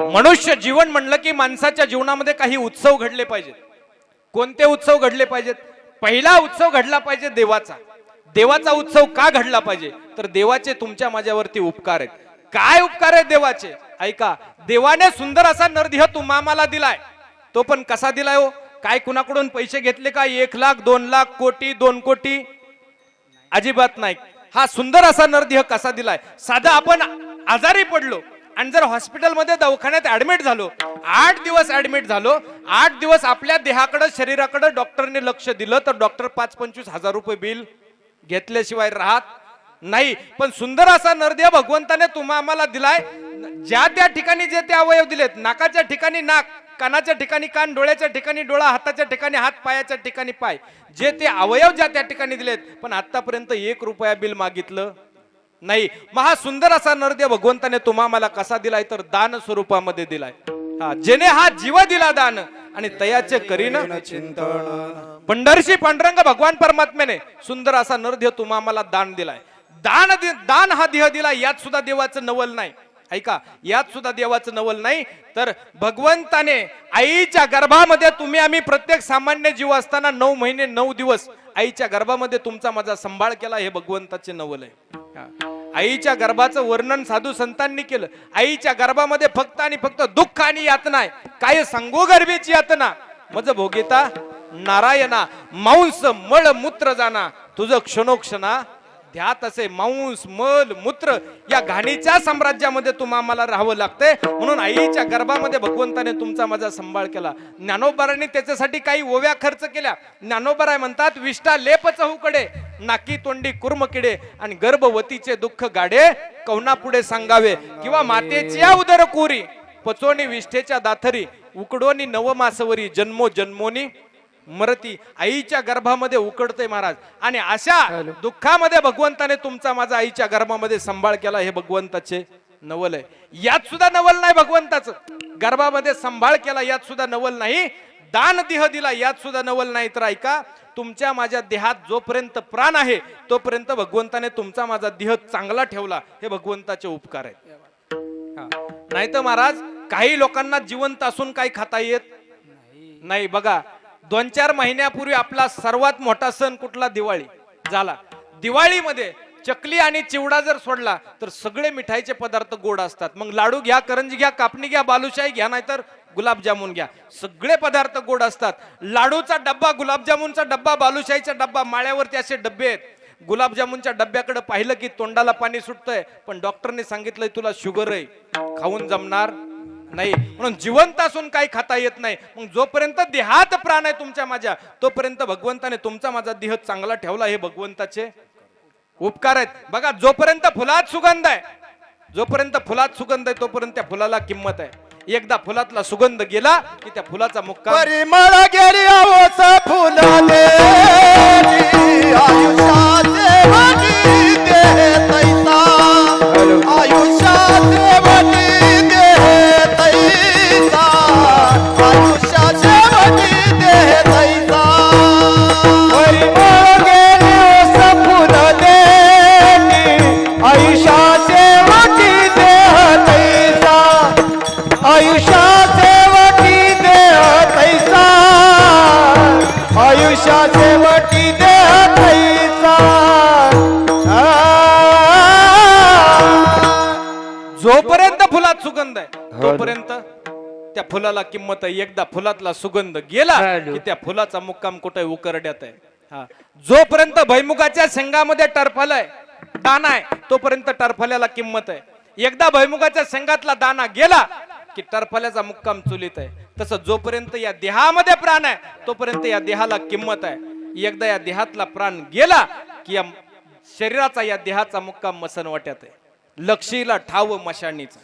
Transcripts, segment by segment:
मनुष्य जीवन म्हणलं की माणसाच्या जीवनामध्ये काही उत्सव घडले पाहिजेत. कोणते उत्सव घडले पाहिजेत? पहिला उत्सव घडला पाहिजे देवाचा. देवाचा उत्सव का घडला पाहिजे? तर देवाचे तुमच्या माझ्यावरती उपकार आहेत. काय उपकार आहेत देवाचे? ऐका, देवाने सुंदर असा नरदेह तुम्हाला दिलाय. तो पण कसा दिलाय हो? काय कुणाकडून पैसे घेतले का? 1 लाख 2 लाख कोटी 2 कोटी? अजिबात नाही. हा सुंदर असा नरदेह कसा दिलाय? साधा आपण आजारी पडलो आणि जर हॉस्पिटलमध्ये दवाखान्यात ऍडमिट झालो, 8 दिवस ऍडमिट झालो, 8 दिवस आपल्या देहाकडे शरीराकडे डॉक्टरने लक्ष दिलं तर डॉक्टर 5-25 हजार रुपये बिल घेतल्याशिवाय राहत नाही. पण सुंदर असा नरदेह भगवंताने आम्हाला दिलाय. ज्या त्या ठिकाणी जे ते अवयव दिलेत, नाकाच्या ठिकाणी नाक, कानाच्या ठिकाणी कान, डोळ्याच्या ठिकाणी डोळा, हाताच्या ठिकाणी हात, पायाच्या ठिकाणी पाय, जे ते अवयव ज्या त्या ठिकाणी दिलेत, पण आतापर्यंत 1 रुपया बिल मागितलं नाही. महा सुंदर असा नरदेह भगवंताने आम्हाला कसा दिलाय? तर दान स्वरूपामध्ये दिलाय. हा, जेने हा जीव दिला दान आणि तयाचे करीन चिंतन. पंढरशी पांडुरंग भगवान परमात्म्याने सुंदर असा नरदेह आम्हाला दान दिलाय. दान हा देह दिला, यात सुद्धा देवाचं नवल नाही. ऐका, यात सुद्धा देवाचं नवल नाही. तर भगवंताने आईच्या गर्भामध्ये आम्ही प्रत्येक सामान्य जीव असताना 9 महिने 9 दिवस आईच्या गर्भामध्ये तुमचा माझा सांभाळ केला. हे भगवंताचे नवल आहे. आईच्या गर्भाचं वर्णन साधू संतांनी केलं. आईच्या गर्भामध्ये फक्त आणि फक्त दुःख आणि यातना आहे. काय सांगू गर्भेची यातना? मज भोगिता नारायणा, मांस मळ मूत्र जाना, तुझं क्षणोक्षणा ध्यात असे. मांस मल मूत्र या घाणीच्या साम्राज्यामध्ये आम्हाला राहावं लागतंय. म्हणून आईच्या गर्भामध्ये भगवंताने तुमचा माझा सांभाळ केला. ज्ञानोबारांनी त्याच्यासाठी काही ओव्या खर्च केल्या. ज्ञानोबाराय म्हणतात, विष्ठा लेप चहूकडे, नाकी तोंडी कुर्म किडे, आणि गर्भवतीचे दुःख गाडे कवना पुढे सांगावे. किंवा मातेची उदर कोरी, पचोनी विष्ठेच्या दाथरी, उकडोनी नवमासवरी, जन्मो जन्मोनी मरती. आईच्या गर्भामध्ये उकडते महाराज. आणि अशा दुःखामध्ये भगवंताने तुमचा माझा आईच्या गर्भामध्ये सांभाळ केला. हे भगवंताचे नवल आहे. यात सुद्धा नवल नाही भगवंताचं. गर्भामध्ये सांभाळ केला, यात सुद्धा नवल नाही. दान देह दिला, यात सुद्धा नवल नाही. तर ऐका, तुमच्या माझ्या देहात जोपर्यंत प्राण आहे तोपर्यंत भगवंताने तुमचा माझा देह चांगला ठेवला. हे भगवंताचे उपकार आहेत. नाही तर महाराज, काही लोकांना जिवंत असून काही खाता येत नाही. बघा, 2-4 महिन्यापूर्वी आपला सर्वात मोठा सण कुठला? दिवाळी झाला. दिवाळीमध्ये चकली आणि चिवडा जर सोडला तर सगळे मिठाईचे पदार्थ गोड असतात. मग लाडू घ्या, करंजी घ्या, कापणी घ्या, बालुशाही घ्या, नाहीतर गुलाबजामुन घ्या, सगळे पदार्थ गोड असतात. लाडूचा डब्बा, गुलाबजामुनचा डब्बा, बालुशाहीचा डब्बा, माळ्यावरती असे डब्बे आहेत. गुलाबजामुनच्या डब्याकडे पाहिलं की तोंडाला पाणी सुटतंय. पण डॉक्टरने सांगितलंय तुला शुगर आहे, खाऊन जमणार नाही. म्हणून जिवंत असून काही खाता येत नाही. मग जोपर्यंत देहात प्राण आहे तुमच्या माझ्या, तोपर्यंत भगवंताने तुमचा माझा देह चांगला ठेवला. हे भगवंताचे उपकार आहेत. बघा, जोपर्यंत फुलात सुगंध आहे, जोपर्यंत फुलात सुगंध आहे तोपर्यंत त्या फुलाला किंमत आहे. एकदा फुलातला सुगंध गेला की त्या फुलाचा मुक्काम. परिमळ गेली आवस फुलाले, आयुष्याचे वटी दे तैसा, आयुष्याचे वटी दे तैसा, आयुष्याचे वटी दे तैसा. परिमळ गेली आवस फुलाले, आयुष्याचे वटी दे तैसा, आयुष्याचे वटी दे तैसा, आयुष्याचे वटी दे तैसा. जोपर्यंत फुलात सुगंध आहे तोपर्यंत त्या फुलाला किंमत आहे. एकदा फुलातला सुगंध गेला की त्या फुलाचा मुक्काम कुठे? उकरड्यात आहे. हा, जोपर्यंत भैमुगाच्या शेंगामध्ये टरफल आहे, दाना आहे, तोपर्यंत टरफल्याला किंमत आहे. एकदा भैमुगाच्या शेंगातला दाना गेला की टरफल्याचा मुक्काम चुलीत आहे. तसं जोपर्यंत या देहामध्ये प्राण आहे तोपर्यंत या देहाला किंमत आहे. एकदा या देहातला प्राण गेला की या शरीराचा, या देहाचा मुक्काम मसनवाट्यात आहे. लक्षीला ठाव मशानीचा,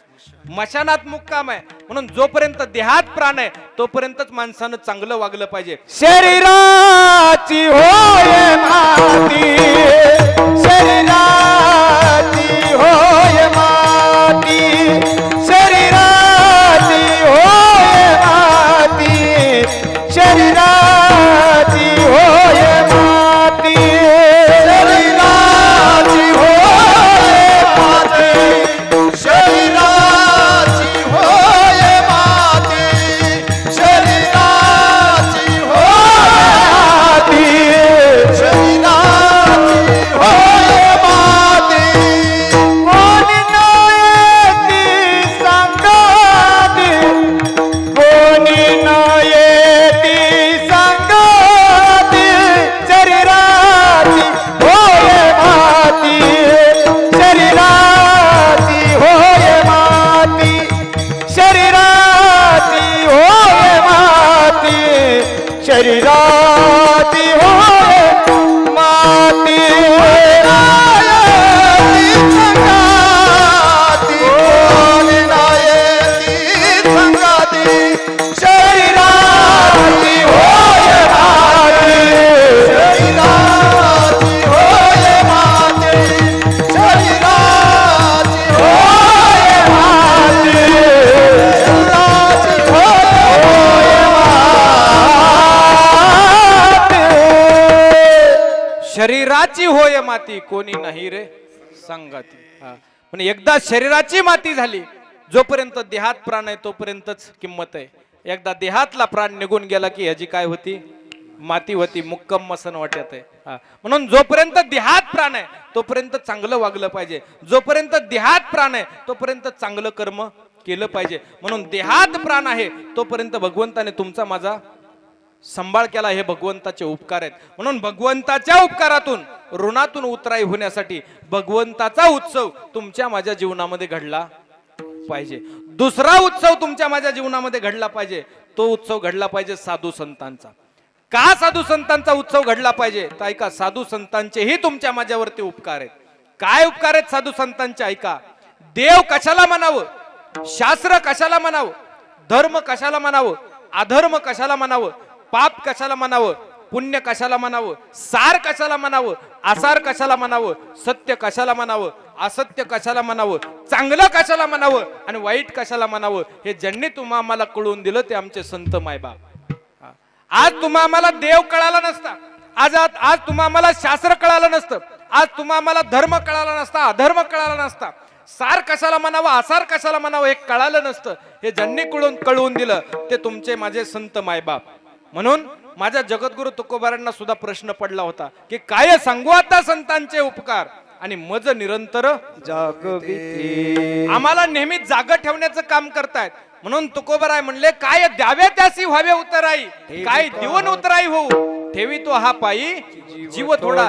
मशानात मुक्काम आहे. म्हणून जोपर्यंत देहात प्राण आहे तोपर्यंतच माणसानं चांगलं वागलं पाहिजे. शरीराची होय माती, शरीराची होय माती, शरीराची होय माती, शरीराची होय माती, शरीराची होय माती, शरीराची होय शरीराची होय माती संगाती कोणी नाही संगाती शरीराची होय माती शरीराची होय माती शरीराची होय माती शरीराची होय माती शरीराची होय माती कोणी नाही रे संगाती. पण एकदा शरीराची माती झाली, जोपर्यंत देहात प्राण आहे तोपर्यंतच किंमत आहे. एकदा देहातला प्राण निघून गेला की ह्याची काय होती, माती होती, मुक्कम मसन वाटत आहे. म्हणून जोपर्यंत देहात प्राण आहे तोपर्यंत चांगलं वागलं पाहिजे, जोपर्यंत देहात प्राण आहे तोपर्यंत चांगलं कर्म केलं पाहिजे. म्हणून देहात प्राण आहे तोपर्यंत भगवंताने तुमचा माझा सांभाळ केला, हे भगवंताचे उपकार आहेत. म्हणून भगवंताच्या उपकारातून ऋणातून उतराई होण्यासाठी भगवंताचा उत्सव तुमच्या माझ्या जीवनामध्ये घडला पाहिजे. दुसरा उत्सव तुमच्या माझ्या जीवनामध्ये घडला पाहिजे, तो उत्सव घडला पाहिजे साधू संतांचा. का साधू संतांचा उत्सव घडला पाहिजे तर ऐका, साधू संतांचेही तुमच्या माझ्यावरती उपकार आहेत. काय उपकार आहेत साधू संतांचे ऐका. देव कशाला म्हणावं, शास्त्र कशाला म्हणावं, धर्म कशाला म्हणावं, अधर्म कशाला म्हणावं, पाप कशाला म्हणावं, पुण्य कशाला म्हणावं, सार कशाला म्हणावं, आसार कशाला म्हणावं, सत्य कशाला म्हणावं, असत्य कशाला म्हणावं, चांगलं कशाला म्हणावं आणि वाईट कशाला म्हणावं, हे ज्यांनी तुम्हा आम्हाला कळवून दिलं ते आमचे संत मायबाप. आज तुम्हा आम्हाला देव कळाला नसता, आज तुम्हा आम्हाला शास्त्र कळालं नसतं, आज तुम्हा आम्हाला धर्म कळाला नसता, अधर्म कळाला नसता, सार कशाला म्हणावं, आसार कशाला म्हणावं हे कळालं नसतं. हे ज्यांनी कळवून दिलं ते तुमचे माझे संत मायबाप. म्हणून माझ्या जगद्गुरु तुकोबारांना सुद्धा प्रश्न पडला होता की काय सांगू आता संतांचे उपकार, आणि मज निरंतर जागविती आम्हाला नेहमी जाग ठेवण्याचं काम करतायत. म्हणून तुकोबाराय म्हणले काय द्यावे त्यासी व्हावे उतराई, काय देऊन उतराई होऊ ठेवी तो हा पायी जीव थोडा.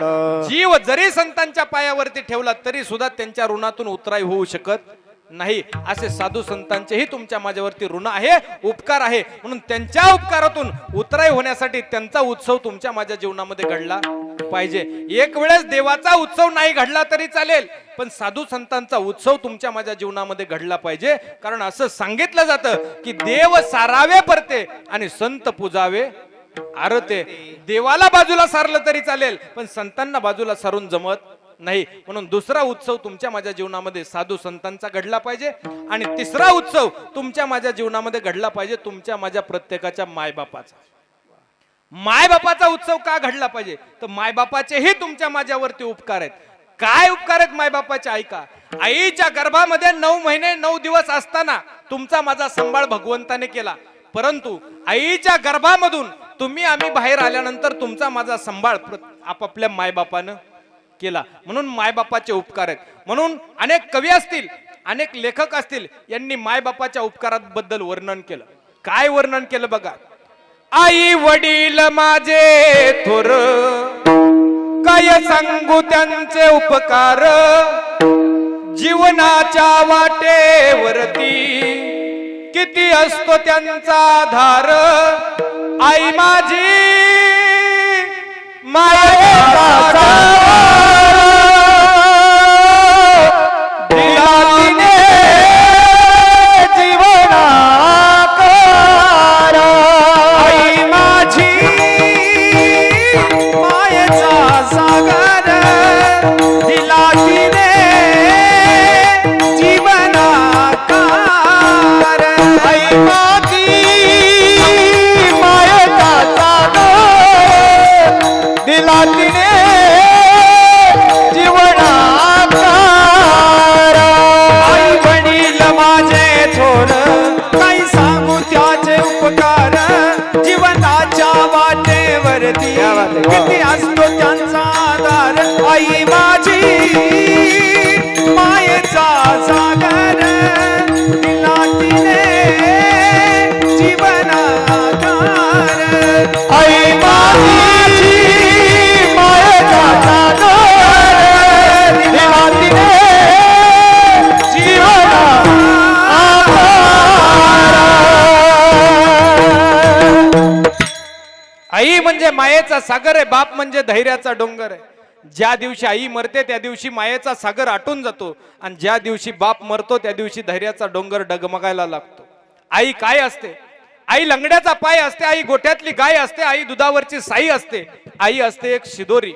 जीव जरी संतांच्या पायावरती ठेवला तरी सुद्धा त्यांच्या ऋणातून उतराई होऊ शकत नाही. असे साधू संतांचेही तुमच्या माझ्यावरती ऋण आहे, उपकार आहे. म्हणून त्यांच्या उपकारातून उतराई होण्यासाठी त्यांचा उत्सव तुमच्या माझ्या जीवनामध्ये घडला पाहिजे. एक वेळेस देवाचा उत्सव नाही घडला तरी चालेल, पण साधू संतांचा उत्सव तुमच्या माझ्या जीवनामध्ये घडला पाहिजे. कारण असं सांगितलं जातं की देव सारावे परते आणि संत पूजावे आरते. देवाला बाजूला सारलं तरी चालेल, पण संतांना बाजूला सारून जमत नाही. म्हणून दुसरा उत्सव तुमच्या माझ्या जीवनामध्ये साधू संतांचा घडला पाहिजे. आणि तिसरा उत्सव तुमच्या माझ्या जीवनामध्ये घडला पाहिजे तुमच्या माझ्या प्रत्येकाच्या मायबापाचा. मायबापाचा उत्सव का घडला पाहिजे तर मायबापाचेही तुमच्या माझ्यावरती उपकार आहेत. काय उपकार आहेत मायबापाचे ऐका. आईच्या गर्भामध्ये 9 महिने 9 दिवस असताना तुमचा माझा सांभाळ भगवंताने केला, परंतु आईच्या गर्भामधून तुम्ही आम्ही बाहेर आल्यानंतर तुमचा माझा सांभाळ आपापल्या मायबापानं केला. म्हणून मायबापाचे उपकार आहेत. म्हणून अनेक कवी असतील, अनेक लेखक असतील, यांनी मायबापाच्या उपकाराबद्दल वर्णन केलं. काय वर्णन केलं बघा. आई वडील माझे थोर, काय सांगू त्यांचे उपकार, जीवनाच्या वाटेवरती किती असतो त्यांचा आधार. आई माझी मायेचा किती असतो त्यांचा आधार. आई माझी मायेचा सागर, दिला तिने जीवन आधार. आई माझी मायेचा सागर, दिला तिने जीवन आधार. म्हणजे मायेचा सागर आहे, बाप म्हणजे धैर्याचा डोंगर आहे. ज्या दिवशी आई मरते त्या दिवशी मायेचा सागर आटून जातो आणि ज्या दिवशी बाप मरतो त्या दिवशी धैर्याचा डोंगर डगमगायला लागतो. आई काय असते? आई लंगड्याचा पाय असते, आई गोठ्यातली गाय असते, आई दुधावरची साई असते, आई असते एक शिदोरी.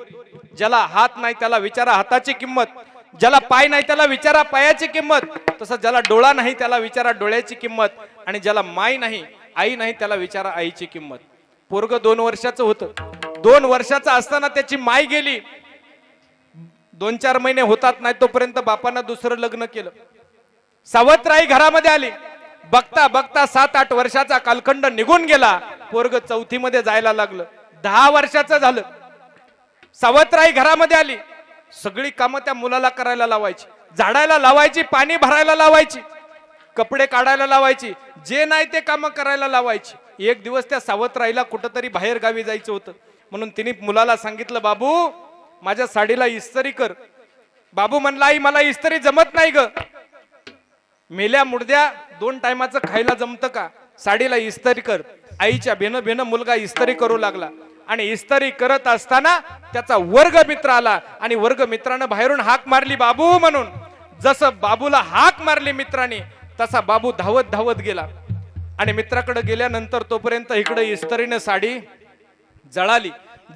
ज्याला हात नाही त्याला विचारा हाताची किंमत, ज्याला पाय नाही त्याला विचारा पायाची किंमत, तसं ज्याला डोळा नाही त्याला विचारा डोळ्याची किंमत, आणि ज्याला माय नाही आई नाही त्याला विचारा आईची किंमत. पोरग 2 वर्षाचं होतं. 2 वर्षाचं असताना त्याची माय गेली. 2-4 महिने होतात नाही तोपर्यंत बापानं दुसरं लग्न केलं. सावत्राई घरामध्ये आली. बघता बघता 7-8 वर्षाचा कालखंड निघून गेला. पोरग 4थी मध्ये जायला लागलं. 10 वर्षाचं झालं. सावत्राई घरामध्ये आली. सगळी कामं त्या मुलाला करायला लावायची, झाडायला लावायची, पाणी भरायला लावायची, कपडे काढायला लावायची, जे नाही ते कामं करायला लावायची. एक दिवस त्या सावत्राईला कुठंतरी बाहेर गावी जायचं होतं म्हणून तिने मुलाला सांगितलं, बाबू माझ्या साडीला इस्त्री कर. बाबू म्हणला, आई मला इस्त्री जमत नाही ग. मेल्या मुडद्या 2 टायमाचं खायला जमतं का? साडीला इस्त्री कर. आईच्या भेन मुलगा इस्त्री करू लागला आणि इस्त्री करत असताना त्याचा वर्ग मित्र आला आणि वर्ग मित्रानं बाहेरून हाक मारली बाबू म्हणून. जसं बाबूला हाक मारली मित्राने तसा बाबू धावत धावत गेला आणि मित्राकडे गेल्यानंतर तोपर्यंत इकडे इस्त्रीने साडी जळाली.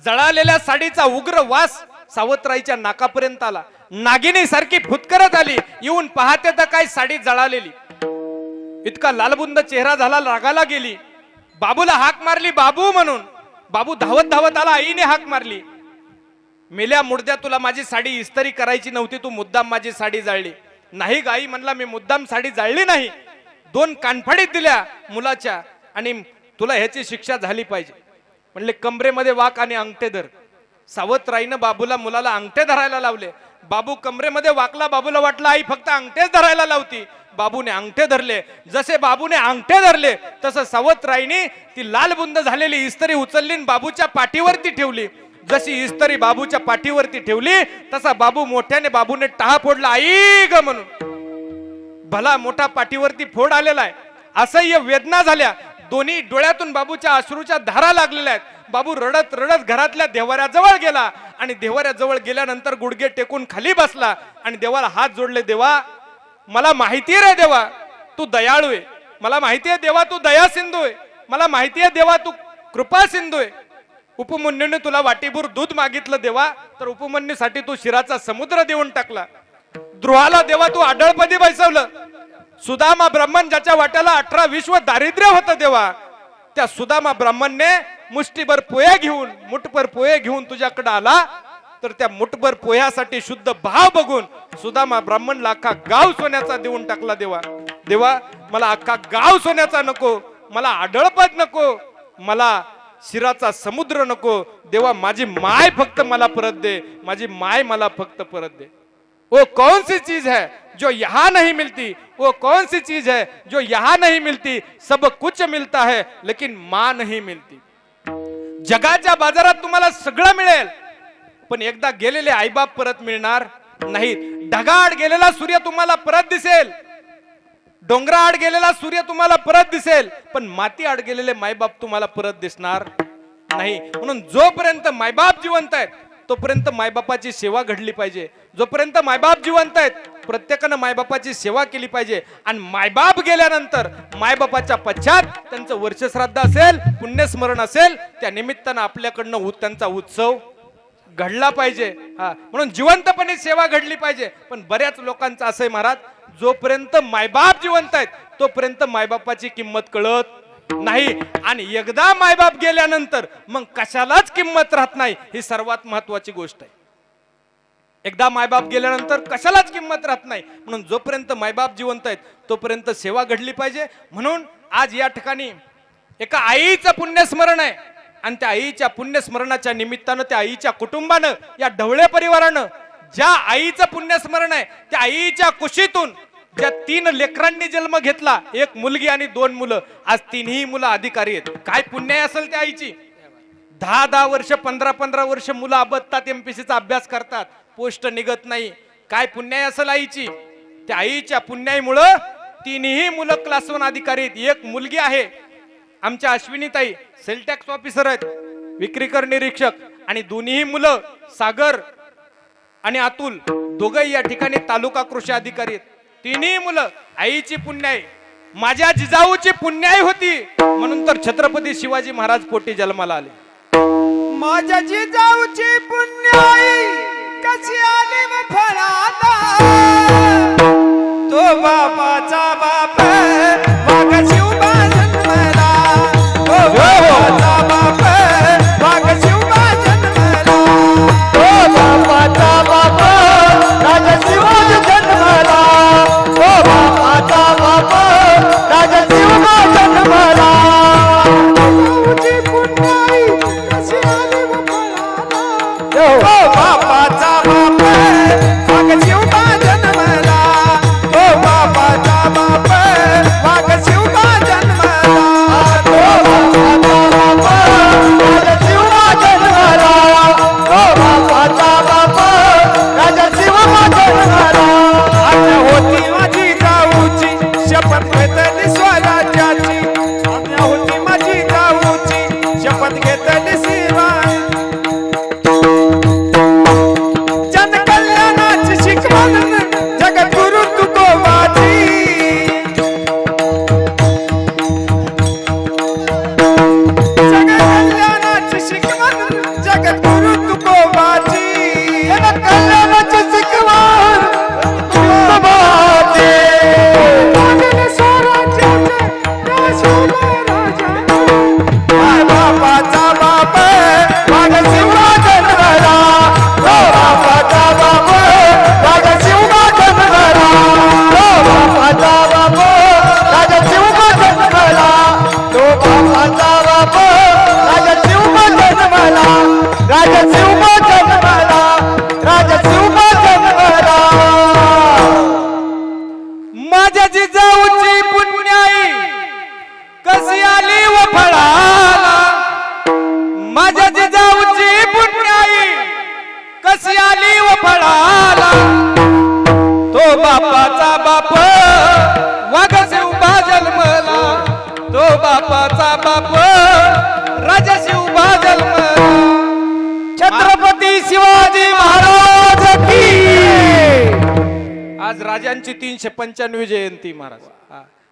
जळालेल्या साडीचा उग्र वास सावत्राईच्या नाकापर्यंत आला. नागिनी सारखी फुटकरत आली. येऊन पाहते तर काय साडी जळालेली. इतका लालबुंद चेहरा झाला, रागाला गेली. बाबूला हाक मारली बाबू म्हणून. बाबू धावत धावत आला. आईने हाक मारली, मेल्या मुडद्या तुला माझी साडी इस्त्री करायची नव्हती, तू मुद्दाम माझी साडी जाळली. नाही गाई म्हणला, मी मुद्दाम साडी जाळली नाही. 2 कानफडीत दिल्या मुलाच्या आणि तुला ह्याची शिक्षा झाली पाहिजे. म्हणले कमरेमध्ये वाक आणि अंगठे धर. सावत्राईनं बाबूला मुलाला अंगठे धरायला लावले. बाबू कमरेमध्ये वाकला. बाबूला वाटलं आई फक्त अंगठेच धरायला लावती. बाबूने अंगठे धरले. जसे बाबूने अंगठे धरले तसं सावत्राईने ती लालबुंद झालेली इस्त्री उचलली आणि बाबूच्या पाठीवरती ठेवली. जशी इस्त्री बाबूच्या पाठीवरती ठेवली तसा बाबू मोठ्याने बाबूने टाहा फोडला, आई ग म्हणून. भला मोठा पाठीवरती फोड आलेला आहे. असह्य वेदना झाल्या. दोन्ही डोळ्यातून बाबूच्या अश्रूच्या धारा लागलेल्या आहेत. बाबू रडत रडत घरातल्या देवाऱ्याजवळ गेला आणि देवाऱ्याजवळ गेल्यानंतर गुडघे टेकून खाली बसला आणि देवाला हात जोडले. देवा मला माहितीये रे देवा तू दयाळू आहे. मला माहितीये देवा तू दया सिंधू आहे. मला माहितीये देवा तू कृपा सिंधू आहे. उपमन्यूने तुला वाटीभर दूध मागितलं देवा, तर उपमन्यूसाठी तू शिराचा समुद्र देऊन टाकला. द्रोहाला देवा तू आढळपदी बैसवलं. सुदामा ब्राह्मण ज्याच्या वाट्याला 18 विश्व दारिद्र्य होतं देवा, त्या सुदामा ब्राह्मणने मुष्टीभर पोहे घेऊन मुठभर पोहे घेऊन तुझ्याकडे आला, तर त्या मुठभर पोह्यासाठी शुद्ध भाव बघून सुदामा ब्राह्मणला अख्खा गाव सोन्याचा देऊन टाकला देवा. देवा मला अख्खा गाव सोन्याचा नको, मला आढळपद नको, मला शिराचा समुद्र नको. देवा माझी माय फक्त मला परत दे, माझी माय मला फक्त परत दे. वो कौन सी चीज है जो यहाँ नहीं मिलती, वो कौन सी चीज है जो यहाँ नहीं मिलती. सब कुछ मिलता है लेकिन माँ नहीं मिलती. जगाच्या बाजारात तुम्हाला सगळं मिळेल पण एकदा गेलेले आईबाप परत मिळणार नाहीत. ढगाआड गेलेला सूर्य तुम्हाला परत दिसेल, डोंगराआड गेलेला सूर्य तुम्हाला परत दिसेल, पण माती आड गेलेले मायबाप तुम्हाला परत दिसणार नाही. म्हणून जोपर्यंत मायबाप जिवंत आहेत तोपर्यंत मायबापाची सेवा घडली पाहिजे. जोपर्यंत मायबाप जिवंत आहेत प्रत्येकानं मायबापाची सेवा केली पाहिजे. आणि मायबाप गेल्यानंतर मायबापाच्या पश्चात त्यांचं वर्षश्राद्ध असेल, पुण्यस्मरण असेल, त्या निमित्तानं आपल्याकडनं त्यांचा उत्सव घडला पाहिजे. म्हणून जिवंतपणे सेवा घडली पाहिजे. पण बऱ्याच लोकांचं असं आहे महाराज, जोपर्यंत मायबाप जिवंत आहेत तोपर्यंत मायबापाची किंमत कळत नाही. आणि एकदा मायबाप गेल्यानंतर मग कशालाच किंमत राहत नाही. ही सर्वात महत्वाची गोष्ट आहे. एकदा मायबाप गेल्यानंतर कशालाच किंमत राहत नाही. म्हणून जोपर्यंत मायबाप जिवंत आहेत तोपर्यंत सेवा घडली पाहिजे. म्हणून आज या ठिकाणी एका आईचं पुण्यस्मरण आहे आणि त्या आईच्या पुण्यस्मरणाच्या निमित्तानं त्या आईच्या कुटुंबानं, या ढवळे परिवारानं ज्या आईचं पुण्यस्मरण आहे त्या आईच्या कुशीतून ज्या 3 लेकरांनी जन्म घेतला, 1 मुलगी आणि 2 मुलं, आज 3ही मुलं अधिकारी आहेत. काय पुण्य असेल त्या आईची. 10-10 वर्ष 15-15 वर्ष मुलं अबत्तात, एमपीसीचा अभ्यास करतात, पोस्ट निघत नाही. काय पुण्य असेल आईची. त्या आईच्या पुण्याईमुळं 3ही मुलं क्लास 1 अधिकारी आहेत. 1 मुलगी आहे आमच्या अश्विनीताई, सेल टॅक्स ऑफिसर आहेत. विक्रीकर निरीक्षक आणि दोन्ही मुलं सागर आणि अतुल दोघंही या ठिकाणी तालुका कृषी अधिकारी आहेत. तिन्ही मुलं आईची पुण्याई, माझ्या जिजाऊची पुण्याई होती, म्हणून तर छत्रपती शिवाजी महाराज पोटी जन्माला आले. माझ्या जिजाऊची पुण्याई कशी आली व फळाला, तो बापाचा बाप वाघ शिवबा जन्मला, तो बापाचा बाप वाघ शिवबा जन्मला, तो बापाचा बाप राजा शिवाजी जन्मला, तो बापाचा बाप राजा शिवबा जन्मला. जिजाऊची पुण्याई कशी आली व फळाला, तो बापाचा बाप वाघ शिवबा जन्मला, तो बापाचा बाप वाघ शिवबा जन्मला, तो बापाचा बाप राजा शिवबा जन्मला, तो बापाचा बाप राजा शिवबा जन्मला. आज्ञा होती माझी जाऊची शपथ घेतली स्वराज्याची, आज्ञा होती माझी जाऊची शपथ घेतली शिवाय, जनकल्याणाची शिकवण जगद्गुरु तुकोबाची, जनकल्याणाची शिकवण जगद्गुरु तुकोबाची, जनकल्याणाची शिकवण तुकोबाची. माय बापाचा बाप वाघ शिवबा जन्मला, तो बापाचा बाप वाघ शिवबा जन्मला, तो बापाचा बाप राजा शिवबा जन्मला, तो बापाचा बाप राजा शिवबा जन्मला, राजा शिवबा जन्मला, राजा शिवबा जन्मला. माझ्या जिजाऊची पुण्याई कशी आली व फळाला, माझ्या जिजाऊची पुण्याई कशी आली व फळाला, तो बापाचा बाप वाघ शिवबा जन्मला, तो बापाचा बाप राजा शिवबा जन्मला. छत्रपती शिवाजी महाराज की. आज राजांची 395 जयंती महाराज.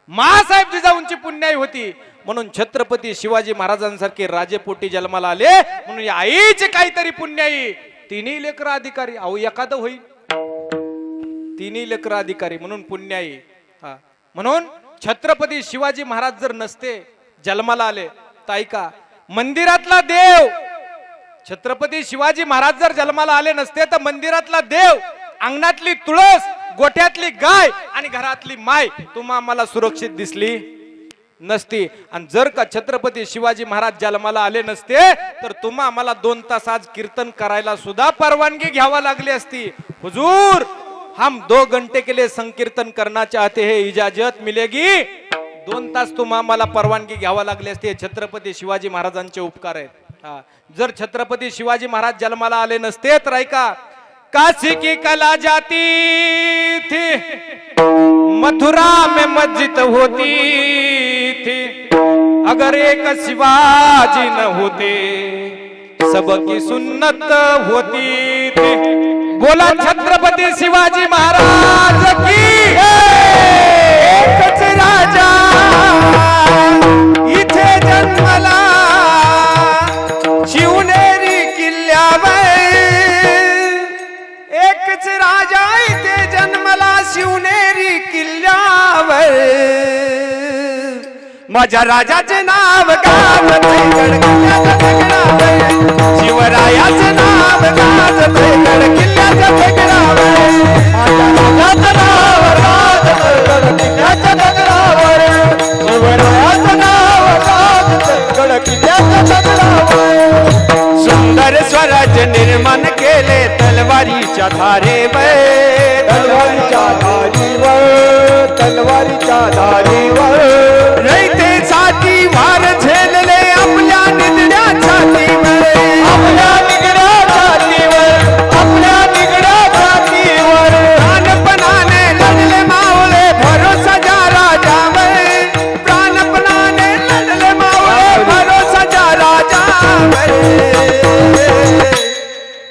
महासाहेब जिजाऊंची पुण्याई होती, म्हणून छत्रपती शिवाजी महाराजांसारखे राजे पोटी जन्माला आले, म्हणून या आईची काहीतरी पुण्याई. तिन्ही लेकर अधिकारी, अहो एखादं होईल, तिन्ही लेकर अधिकारी म्हणून पुण्याई. म्हणून छत्रपती शिवाजी महाराज जर नसते जन्माला आले तर ऐका, मंदिरातला देव छत्रपती शिवाजी महाराज जर जन्माला आले नसते तर मंदिरातला देव, अंगणातली तुळस, गोठ्यातली गाय आणि घरातली माय तुम्हा आम्हाला सुरक्षित दिसली नसती. आणि जर का छत्रपती शिवाजी महाराज जन्माला आले नसते तर तुम्हा आम्हाला 2 तास आज कीर्तन करायला सुद्धा परवानगी घ्यावा लागली असती. हुजूर, हम 2 घंटे के लिए संकीर्तन करना चाहते हैं, इजाजत मिलेगी? 2 तास तुम्हा आम्हाला परवानगी घ्यावा लागली असते. छत्रपती शिवाजी महाराजांचे उपकार आहेत. जर छत्रपती शिवाजी महाराज जन्माला आले नसते तर ऐका, काशी की कला जाती थी, मथुरा में मस्जिद होती थी, अगर एक शिवाजी न होते सबकी सुन्नत होती थी. बोला छत्रपती शिवाजी महाराज की. एकच राजा इथे जन्मला, शिवनेरी किल्ल्यावर, एकच राजा इथे जन्मला शिवनेरी किल्ल्यावर, माझ्या राजाचे नाव गाजते गडकिल्ल्याच्या दगडावर, शिवरायाचे नाव गाजते गडकिल्ल्याच्या दगडावर, माझ्या राजाचे नाव गाजते गडकिल्ल्याच्या दगडावर, शिवरायाचे नाव गाजते गडकिल्ल्याच्या दगडावर. सुंदर स्वराज्य निर्माण केले तलवारीच्या धारेवर, तलवारीच्या धारीवर, तलवारीच्या धारीवर, रयतेसाठी वार झेलले आपल्या निगड्या छातीवर, आपल्या निगड्या छातीवर, आपल्या निगड्या छातीवर, प्राणपणाने लढले मावळे भरोसा ज्या राजावर, प्राणपणाने लढले मावळे भरोसा ज्या राजावर.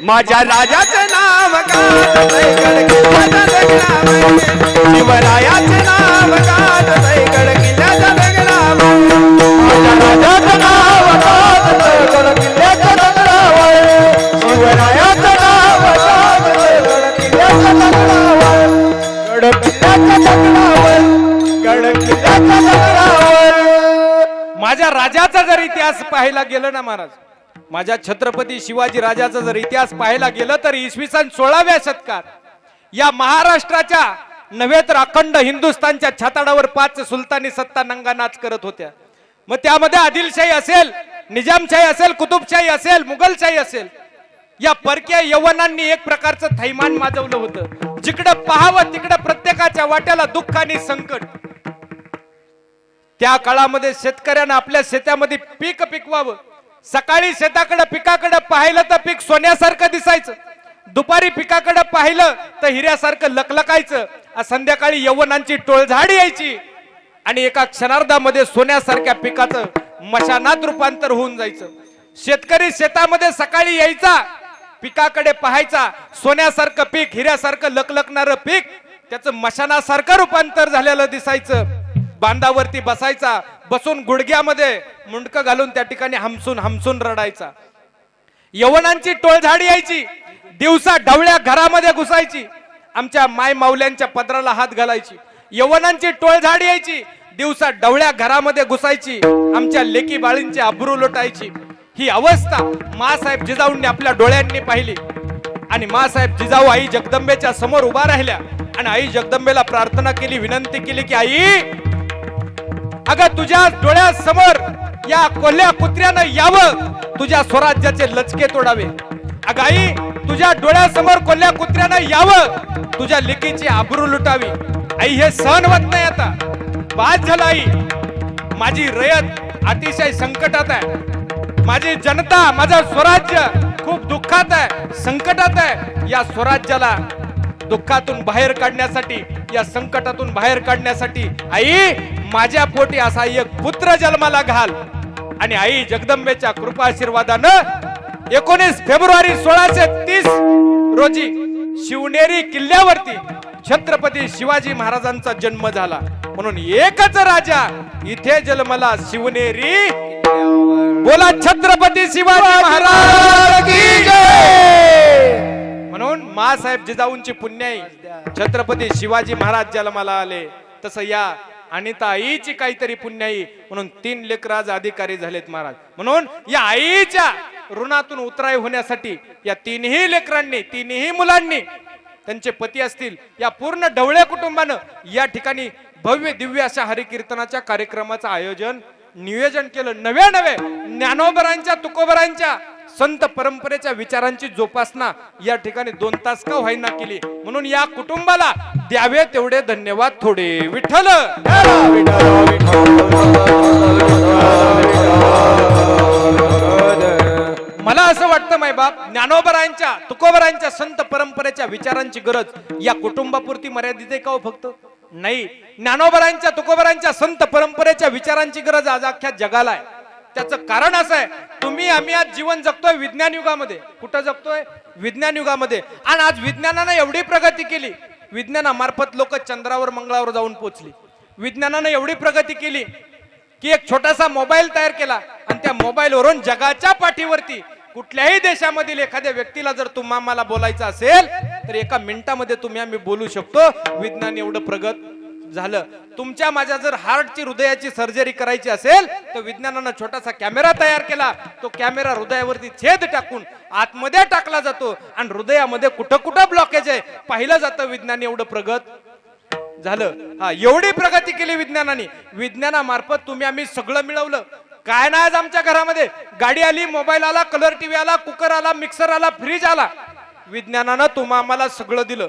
माझ्या राजाचं नाव गाजतंय गड किल्ल्याच्या दगडावर शिवरायाचे नाव गाजतंय गड किल्ल्याच्या दगडावर माझ्या राजाचं नाव गाजतंय गड किल्ल्याच्या दगडावर शिवरायाचं नाव गाजतंय गड किल्ल्याच्या दगडावर गड किल्ल्याच्या दगडावर गड किल्ल्याच्या दगडावर माझ्या राजाचा जर इतिहास पाहायला गेलं ना महाराज, माझ्या छत्रपती शिवाजी राजाचा जर इतिहास पाहायला गेलं तर इसवी सन 16व्या शतकात या महाराष्ट्राच्या नव्हे तर अखंड हिंदुस्थानच्या छाताडावर 5 सुलतानी सत्ता नंगानाच करत होत्या. मग त्यामध्ये आदिलशाही असेल, निजामशाही असेल, कुतुबशाही असेल, मुघलशाही असेल, या परक्या यवनांनी एक प्रकारचं थैमान माजवलं होतं. जिकडं पाहावं तिकडं प्रत्येकाच्या वाट्याला दुःख आणि संकट. त्या काळामध्ये शेतकऱ्यांना आपल्या शेतामध्ये पीक पिकवावं. सकाळी शेताकडे पिकाकडे पाहिलं तर पीक सोन्यासारखं दिसायचं, दुपारी पिकाकडे पाहिलं तर हिऱ्यासारखं लकलकायचं. संध्याकाळी यवनांची टोळझाड यायची आणि एका क्षणार्धामध्ये सोन्यासारख्या पिकाचं मशानात रूपांतर होऊन जायचं. शेतकरी शेतामध्ये सकाळी यायचा, पिकाकडे पाहायचा, सोन्यासारखं पीक, हिऱ्यासारखं लकलकणारं पीक त्याचं मशानासारखं रूपांतर झालेलं दिसायचं. बांधावरती बसायचा, बसून गुडघ्यामध्ये मुंडकं घालून त्या ठिकाणी हमसून हमसून रडायचा. यवनांची टोळझाड यायची, दिवसा ढवळ्या घरामध्ये घुसायची, आमच्या माय माऊल्यांच्या पदराला हात घालायची. यवनांची टोळझाड यायची, दिवसा ढवळ्या घरामध्ये घुसायची, आमच्या लेकी बाळींची अब्रू लुटायची. ही अवस्था मासाहेब जिजाऊंनी आपल्या डोळ्यांनी पाहिली आणि मासाहेब जिजाऊ आई जगदंबेच्या समोर उभा राहिल्या आणि आई जगदंबेला प्रार्थना केली, विनंती केली की आई, अगं तुझ्या डोळ्यासमोर या कोल्ह्या कुत्र्यानं यावं, तुझ्या स्वराज्याचे लचके तोडावे. अगं आई, तुझ्या डोळ्यासमोर कोल्ह्या कुत्र्यानं यावं, तुझ्या लेकीची आबरू लुटावी. आई, हे सहन होत नाही आता, बाद झालं आई. माझी रयत अतिशय संकटात आहे, माझी जनता, माझं स्वराज्य खूप दुःखात आहे, संकटात आहे. या स्वराज्याला दुःखातून बाहेर काढण्यासाठी, या संकटातून बाहेर काढण्यासाठी आई, माझ्या पोटी असा एक पुत्र जन्माला घाल. आणि आई जगदंबेच्या कृपा आशीर्वादानं 19 फेब्रुवारी 1630 रोजी शिवनेरी किल्ल्यावरती छत्रपती शिवाजी महाराजांचा जन्म झाला. म्हणून एकच राजा इथे जन्मला, शिवनेरी. बोला छत्रपती शिवाजी महाराज की जय. म्हणून मासाहेब जिजाऊंची पुण्याई छत्रपती शिवाजी महाराज जन्माला आले. तसं या अनिता आईची काहीतरी पुण्याई, म्हणून 3 लेकरं आज अधिकारी झालेत महाराज. म्हणून या आईच्या ऋणातून उतराई होण्यासाठी या 3ही लेकरांनी, 3ही मुलांनी, त्यांचे पती असतील, या पूर्ण ढवळे कुटुंबानं या ठिकाणी भव्य दिव्य अशा हरिकीर्तनाच्या कार्यक्रमाचं आयोजन, नियोजन केलं. नव्या ज्ञानोबरांच्या, तुकोबरांच्या संत परंपरेच्या विचारांची जोपासना या ठिकाणी 2 तास का व्हायना केली. म्हणून या कुटुंबाला द्यावे तेवढे धन्यवाद थोडे. विठ्ठल. मला असं वाटतं मायबाप, ज्ञानोबरांच्या, तुकोबरांच्या संत परंपरेच्या विचारांची गरज या कुटुंबापुरती मर्यादित आहे का हो फक्त? नाही. ज्ञानोबरांच्या, तुकोबरांच्या संत परंपरेच्या विचारांची गरज आज अख्ख्या जगाला आहे. त्याचं कारण असं आहे, तुम्ही आम्ही आज जीवन जगतोय विज्ञान युगामध्ये. कुठं जगतोय? विज्ञान युगामध्ये. आणि आज विज्ञानानं एवढी प्रगती केली, विज्ञानामार्फत लोक चंद्रावर, मंगळावर जाऊन पोहोचली. विज्ञानानं एवढी प्रगती केली की एक छोटासा मोबाईल तयार केला आणि त्या मोबाईलवरून जगाच्या पाठीवरती कुठल्याही देशामधील एखाद्या व्यक्तीला जर तुम्हाला बोलायचं असेल तर एका मिनिटामध्ये तुम्ही आम्ही बोलू शकतो. विज्ञान एवढं प्रगत झालं. तुमच्या माझ्या जर हार्टची, हृदयाची सर्जरी करायची असेल तर विज्ञानानं छोटासा कॅमेरा तयार केला. तो कॅमेरा हृदयावरती छेद टाकून आतमध्ये टाकला जातो आणि हृदयामध्ये कुठं कुठं ब्लॉकेज आहे पाहिलं जातं. विज्ञान एवढं प्रगत झालं. हा, एवढी प्रगती केली विज्ञानाने. विज्ञानामार्फत तुम्ही आम्ही सगळं मिळवलं. काय नाही आज आमच्या घरामध्ये? गाडी आली, मोबाईल आला, कलर टीव्ही आला, कुकर आला, मिक्सर आला, फ्रीज आला. विज्ञानानं तुम्हा आम्हाला सगळं दिलं,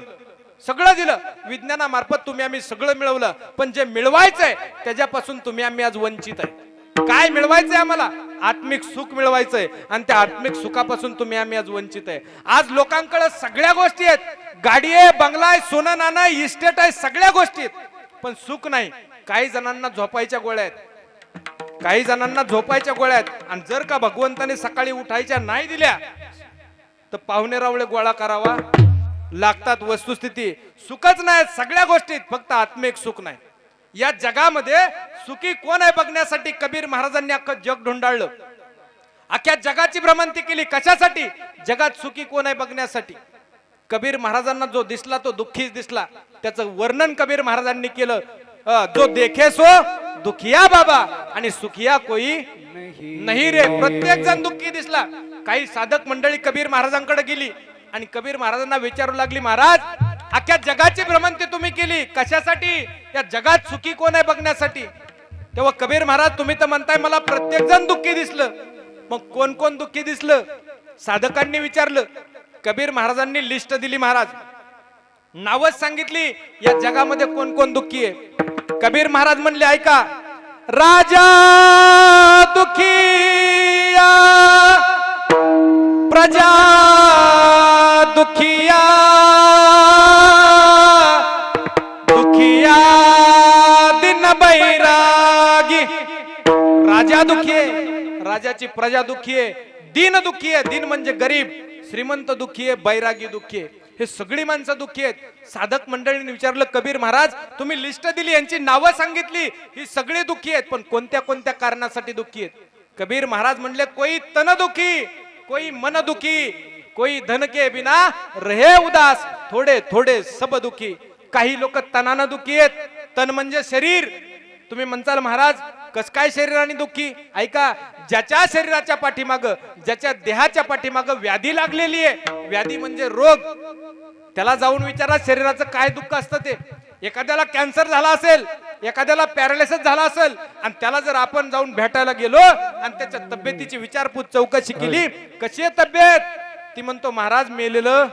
सगळं दिलं. विज्ञानामार्फत तुम्ही आम्ही सगळं मिळवलं. पण जे मिळवायचंय त्याच्यापासून तुम्ही आम्ही आज वंचित आहे. काय मिळवायचंय आम्हाला? आत्मिक सुख मिळवायचंय आणि त्या आत्मिक सुखापासून तुम्ही आम्ही आज वंचित आहे. आज लोकांकडे सगळ्या गोष्टी आहेत, गाडी आहे, बंगला आहे, सोनं नाणं आहे, इस्टेट आहे, सगळ्या गोष्टी आहेत, पण सुख नाही. काही जणांना झोपायच्या गोळ्या आहेत, काही जणांना झोपायच्या गोळ्या आहेत. आणि जर का भगवंताने सकाळी उठायच्या नाही दिल्या तर पाहुणे रावळे गोळा करावा लागतात. वस्तुस्थिती सुखच नाही सगळ्या गोष्टीत, फक्त आत्मिक सुख नाही. या जगामध्ये सुखी कोण आहे बघण्यासाठी कबीर महाराजांनी अख्खं जग ढोंडाळलं. अख्ख्या जगाची भ्रमंती केली. कशासाठी? जगात सुखी कोण आहे बघण्यासाठी. कबीर महाराजांना जो दिसला तो दुःखीच दिसला. त्याचं वर्णन कबीर महाराजांनी केलं. जो देखे सो दुखिया बाबा आणि सुखिया कोई नाही रे. प्रत्येक जण दुःखी दिसला. काही साधक मंडळी कबीर महाराजांकडे गेली आणि कबीर महाराजांना विचारू लागली, महाराज अख्ख्या जगाची भ्रमंती तुम्ही केली कशासाठी? या जगात सुखी कोण आहे बघण्यासाठी. तेव्हा कबीर महाराज तुम्ही तर म्हणताय मला प्रत्येक जण दुःखी दिसलं, मग कोण कोण दुःखी दिसलं? साधकांनी विचारलं. कबीर महाराजांनी लिस्ट दिली. महाराज नावच सांगितली या जगामध्ये कोण कोण दुःखी आहे. कबीर महाराज म्हणले ऐका, राजा दुखिया, प्रजा दुखिया, दुखिया दिन बैरागी. राजा दुखी आहे, राजाची प्रजा दुखी आहे, दीन दुखी आहे. दीन म्हणजे गरीब, श्रीमंत दुखी आहे, बैरागी दुखी आहे. हे सगळी माणसं दुखी आहेत. साधक मंडळींनी विचारलं, कबीर महाराज तुम्ही लिस्ट दिली, यांची नावं सांगितली, ही सगळी दुखी आहेत, पण कोणत्या कोणत्या कारणासाठी दुखी आहेत? कबीर महाराज म्हणले, कोई तन दुखी, कोई मन दुखी, कोई धन के बिना रहे उदास, थोडे थोडे सब दुखी. काही लोक तनानं दुखी आहेत. तन म्हणजे शरीर. तुम्ही म्हणताल महाराज कस काय शरीराने दुखी? ऐका, ज्याच्या शरीराच्या पाठीमाग, ज्याच्या देहाच्या पाठीमाग व्याधी लागलेली आहे, व्याधी म्हणजे रोग, त्याला जाऊन विचारा शरीराचं काय दुःख असतं ते. एखाद्याला कॅन्सर झाला असेल, एखाद्याला पॅरालिसिस झाला असेल, आणि त्याला जर आपण जाऊन भेटायला गेलो आणि त्याच्या तब्येतीची विचारपूस चौकशी केली, कशी आहे तब्येत, ती म्हणतो महाराज मेलेलं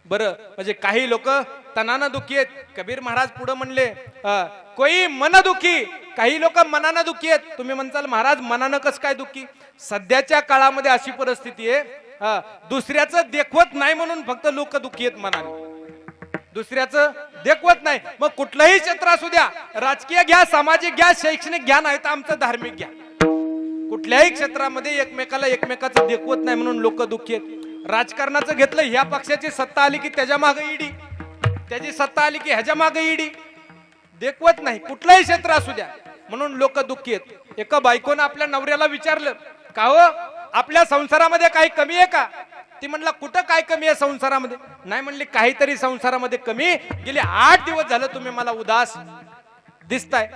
बरं. म्हणजे काही लोक तनानं दुखी आहेत. कबीर महाराज पुढे म्हणले, कोई मन दुखी, काही लोक मनानं दुखी आहेत. तुम्ही म्हणताल महाराज मनानं कस काय दुखी? सध्याच्या काळामध्ये अशी परिस्थिती आहे, दुसऱ्याचं देखवत नाही म्हणून फक्त लोक दुखी आहेत मनाने. दुसऱ्याचं देखवत नाही, मग कुठलंही क्षेत्र असू द्या, राजकीय घ्या, सामाजिक घ्या, शैक्षणिक घ्या, नाही तर आमचं धार्मिक घ्या, कुठल्याही क्षेत्रामध्ये एकमेकाला एकमेकाचं देखवत नाही म्हणून लोक दुःखी आहेत. राजकारणाचं घेतलं, ह्या पक्षाची सत्ता आली की त्याच्या मागे ईडी, त्याची सत्ता आली की ह्याच्या मागे ईडी. देखवत नाही कुठलंही क्षेत्र असू द्या म्हणून लोक दुःखी आहेत. एका बायकोनं आपल्या नवऱ्याला विचारलं, का हो आपल्या संसारामध्ये काही कमी आहे का? ती म्हणला, कुठं काय कमी आहे संसारामध्ये? नाही म्हणली, काहीतरी संसारामध्ये कमी. गेले 8 दिवस झालं तुम्ही मला उदास दिसताय.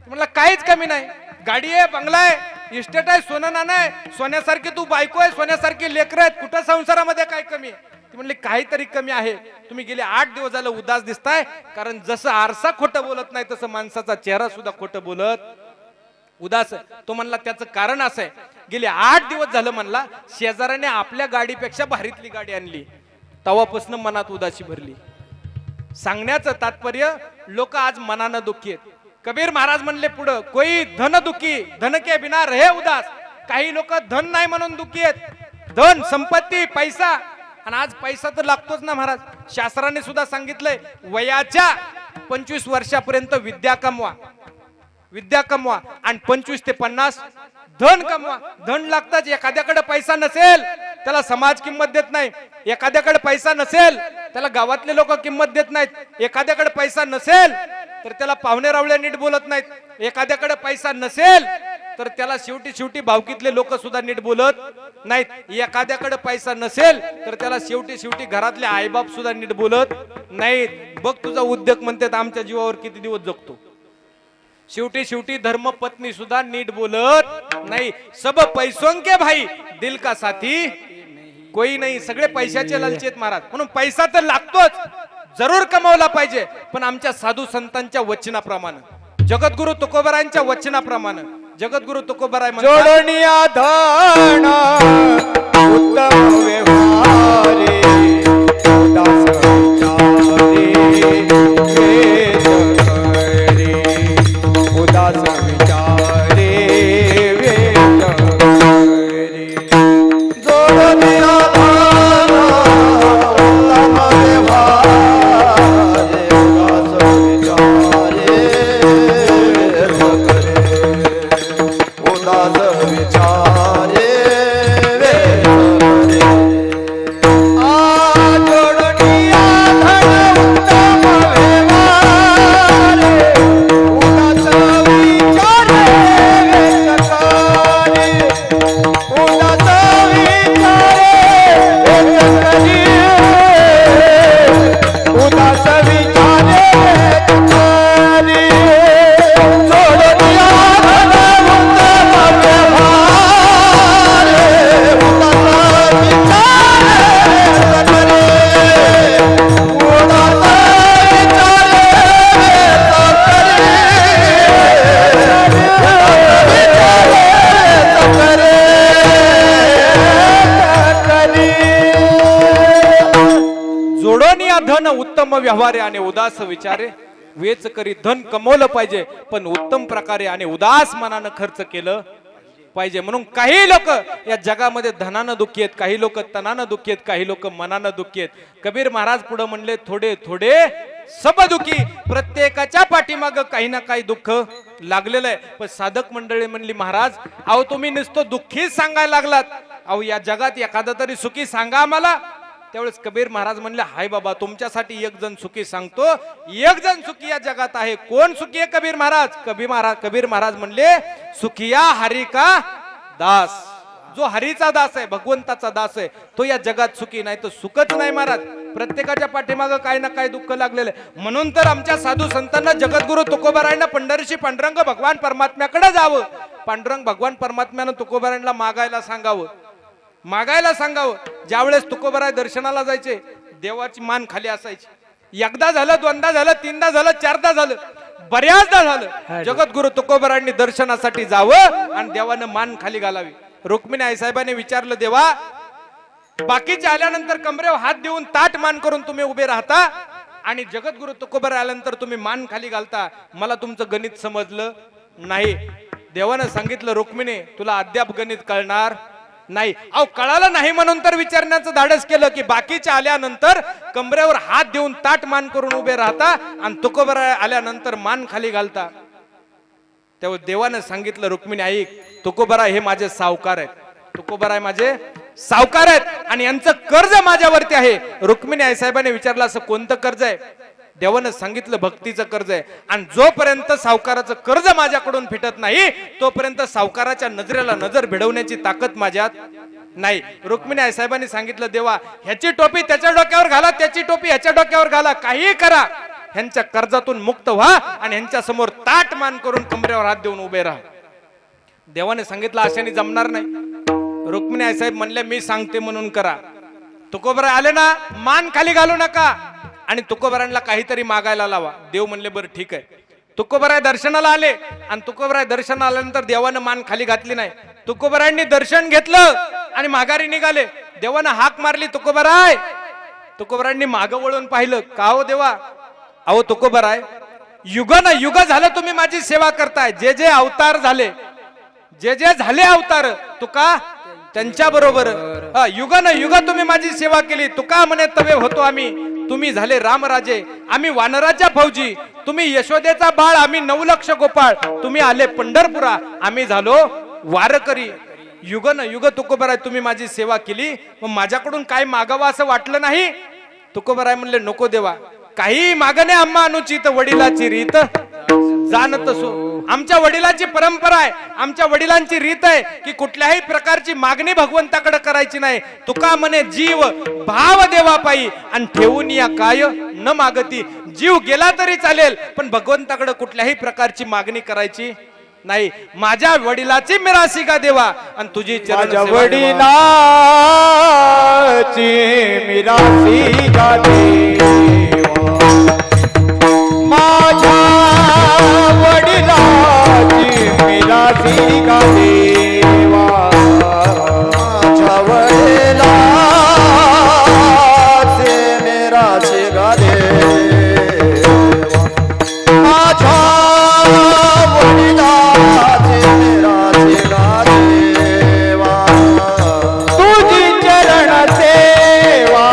म्हणला काहीच कमी नाही, गाडी आहे, बंगला आहे, इस्टेट आहे, सोनं नाणं आहे, सोन्यासारखी तू बायको आहे, सोन्यासारखी लेकरं आहेत, कुठं संसारामध्ये काय कमी आहे? ती म्हणली काहीतरी कमी आहे. तुम्ही गेले 8 दिवस झालं उदास दिसताय, कारण जसं आरसा खोटं बोलत नाही तसं माणसाचा चेहरा सुद्धा खोटं बोलत उदास. तो म्हणला त्याचं कारण असं आहे, गेले 8 दिवस झालं म्हणला शेजाऱ्याने आपल्या गाडीपेक्षा भारीतली गाडी आणली, तेव्हापासून मनात उदासी भरली. सांगण्याचं तात्पर्य लोक आज मनानं दुःखी आहेत. कबीर महाराज म्हणले पुढं, कोई धन दुखी, धन के बिना रहे उदास. काही लोक धन नाही म्हणून दुःखी आहेत. धन, संपत्ती, पैसा, आणि आज पैसा तर लागतोच ना महाराज. शास्त्राने सुद्धा सांगितलंय, वयाच्या 25 वर्षापर्यंत विद्या कमवा, विद्या कमवा, आणि 25 ते 50 धन कमवा. धन लागताच. एखाद्याकडे पैसा नसेल त्याला समाज किंमत देत नाही, एखाद्याकडे पैसा नसेल त्याला गावातले लोक किंमत देत नाहीत, एखाद्याकडे पैसा नसेल तर त्याला पाहुणे रावळे नीट बोलत नाहीत, एखाद्याकडे पैसा नसेल तर त्याला शेवटी भावकीतले लोक सुद्धा नीट बोलत नाहीत, एखाद्याकडे पैसा नसेल तर त्याला शेवटी घरातले आईबाप सुद्धा नीट बोलत नाहीत. बघ तुझा उद्योग म्हणतात आमच्या जीवावर किती दिवस जगतो. शेवटी धर्म पत्नी सुद्धा नीट बोलत नाही. सब पैसों के भाई, दिल का साथी कोई नाही. सगळे पैशाचे लालचेत महाराज. म्हणून पैसा तर लागतोच, जरूर कमावला पाहिजे, पण आमच्या साधू संतांच्या वचनाप्रमाणे, जगद्गुरु तुकोबारायांच्या वचनाप्रमाणे. जगद्गुरु तुकोबाराय म्हणतात, जोडनिया धन उत्तम व्यवहारे, उदास विचारे वेद करे, उदास विचारे वेद करे. जोडनिया धन उत्तम व्यवहारे, उदास विचारे वेद करे, उदास विचारे वेद करे. मन उत्तम व्यवहारे आणि उदास विचारे, वेच करी धन कमवलं पाहिजे पण उत्तम प्रकारे आणि उदास मनानं खर्च केलं पाहिजे. म्हणून काही लोक या जगामध्ये धनानं दुःखी आहेत, काही लोक तनानं दुःखी आहेत, काही लोक मनानं दुःखी आहेत. कबीर महाराज पुढे म्हणले थोडे थोडे सब दुःखी. प्रत्येकाच्या पाठीमाग काही ना काही दुःख लागलेलं आहे. पण साधक मंडळी म्हणली महाराज अहो तुम्ही नुसतं दुःखीच सांगायला लागलात, अहो या जगात एखादा तरी सुखी सांगा आम्हाला. त्यावेळेस कबीर महाराज म्हणले हाय बाबा तुमच्यासाठी एक जण सुखी सांगतो, एक जण सुखी या जगात आहे. कोण सुखी आहे कबीर महाराज? कबीर महाराज म्हणले सुखिया हरी का दास. जो हरीचा दास आहे, भगवंताचा दास आहे, तो या जगात सुखी. नाही तर सुखच नाही महाराज. प्रत्येकाच्या पाठीमागं काही ना काही दुःख लागलेलं आहे. म्हणून तर आमच्या साधू संतांना जगद्गुरु तुकोबारायांना पंढरीशी पांडुरंग भगवान परमात्म्याकडे जावं. पांडुरंग भगवान परमात्म्यानं तुकोबारायांना मागायला सांगावं. ज्यावेळेस तुकोबाराय दर्शनाला जायचे देवाची मान खाली असायची. एकदा झालं, दोनदा झालं, तीनदा झालं, चारदा झालं, बऱ्याचदा झालं. जगद्गुरु तुकोबारायांनी दर्शनासाठी जावं आणि देवानं मान खाली घालावी. रुक्मिणी आईसाहेबांनी विचारलं देवा बाकीचे आल्यानंतर कमरेवर हात देऊन ताट मान करून तुम्ही उभे राहता आणि जगद्गुरु तुकोबाराय आल्यानंतर तुम्ही मान खाली घालता, मला तुमचं गणित समजलं नाही. देवानं सांगितलं रुक्मिणी तुला अद्याप गणित कळणार नाही. अहो कळालं नाही म्हणून तर विचारण्याचं धाडस केलं की बाकीचे आल्यानंतर कमरेवर हात देऊन ताट मान करून उभे राहता आणि तुकोबाराय आल्यानंतर मान खाली घालता. तेव्हा देवानं सांगितलं रुक्मिणी ऐक, तुकोबाराय हे माझे सावकार आहेत, तुकोबाराय माझे सावकार आहेत आणि यांचं कर्ज माझ्यावरती आहे. रुक्मिणी आईसाहेबांनी विचारलं असं कोणतं कर्ज आहे? देवानं सांगितलं भक्तीचं कर्ज आहे. आणि जोपर्यंत सावकाराचं कर्ज माझ्याकडून फिटत नाही तोपर्यंत सावकाराच्या नजरेला नजर भिडवण्याची ताकद माझ्यात नाही. रुक्मिणी आईसाहेबांनी सांगितलं देवा ह्याची टोपी त्याच्या डोक्यावर घाला, त्याची टोपी ह्याच्या डोक्यावर घाला, काही करा, ह्यांच्या कर्जातून मुक्त व्हा आणि ह्यांच्या समोर ताट मान करून कमरेवर हात देऊन उभे राहा. देवाने सांगितलं अशाने जमणार नाही. रुक्मिणी आईसाहेब म्हणले मी सांगते म्हणून करा. तुकोबाराय आले ना मान खाली घालू नका आणि तुकोबारायांना काहीतरी मागायला लावा. देव म्हणले बरं ठीक आहे. तुकोबाराय दर्शनाला आले आणि तुकोबाराय दर्शनाला आल्यानंतर देवानं मान खाली घातली नाही. तुकोबारायांनी दर्शन घेतलं आणि माघारी निघाले. देवानं हाक मारली तुकोबाराय. तुकोबारायांनी मागं वळून पाहिलं. का हो देवा? अहो तुकोबाराय युग ना युग झालं तुम्ही माझी सेवा करताय. जे जे अवतार झाले, जे जे झाले अवतार तुका त्यांच्या बरोबर युग ना युग तुम्ही माझी सेवा केली. तुका म्हणे तवे होतो आम्ही, तुम्ही झाले रामराजे, आम्ही वानराच्या फौजी, तुम्ही यशोदेचा बाळ, आम्ही 9 लक्ष गोपाळ, तुम्ही आले पंढरपुरा, आम्ही झालो वारकरी. युग न युग तुकोबाराय तुम्ही माझी सेवा केली, मग माझ्याकडून काय मागावं असं वाटलं नाही? तुकोबाराय म्हणले नको देवा, काही मागणे आम्हा अनुचित, वडिलाची रीत जाणत सो. आमच्या वडिलांची परंपरा आहे, आमच्या वडिलांची रीत आहे की कुठल्याही प्रकारची मागणी भगवंताकडे करायची नाही. तुका म्हणे जीव भाव देवा पायी आणि ठेवून या काय न मागती. जीव गेला तरी चालेल पण भगवंताकडे कुठल्याही प्रकारची मागणी करायची नाही. माझ्या वडिलाची मिरासी का देवा आणि तुझी माझ्या वडिलाची मिरासी का देवा, माझ्या वडिलाची मिरासी का देवा, माझ्या वडिलाची मिरासी का देवा, माझ्या वडिलाची मिरासी का देवा, तुझी चरण सेवा,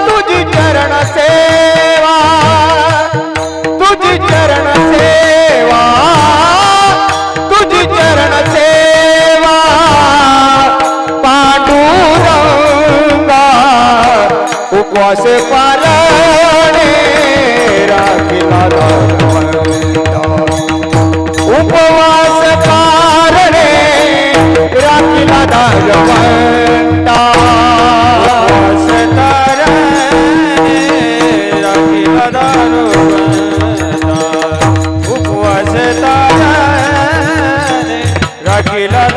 तुझी चरण सेवा, तुझी चरण सेवा, तुझी चरण सेवा, पांडुरंगा उपवास पालने राखिला धर्मवंता, उपवास कारणे राखिला धर्मवंता, उपवास कारणे राखिला धर्मवंता, उपवास कारणे राखिला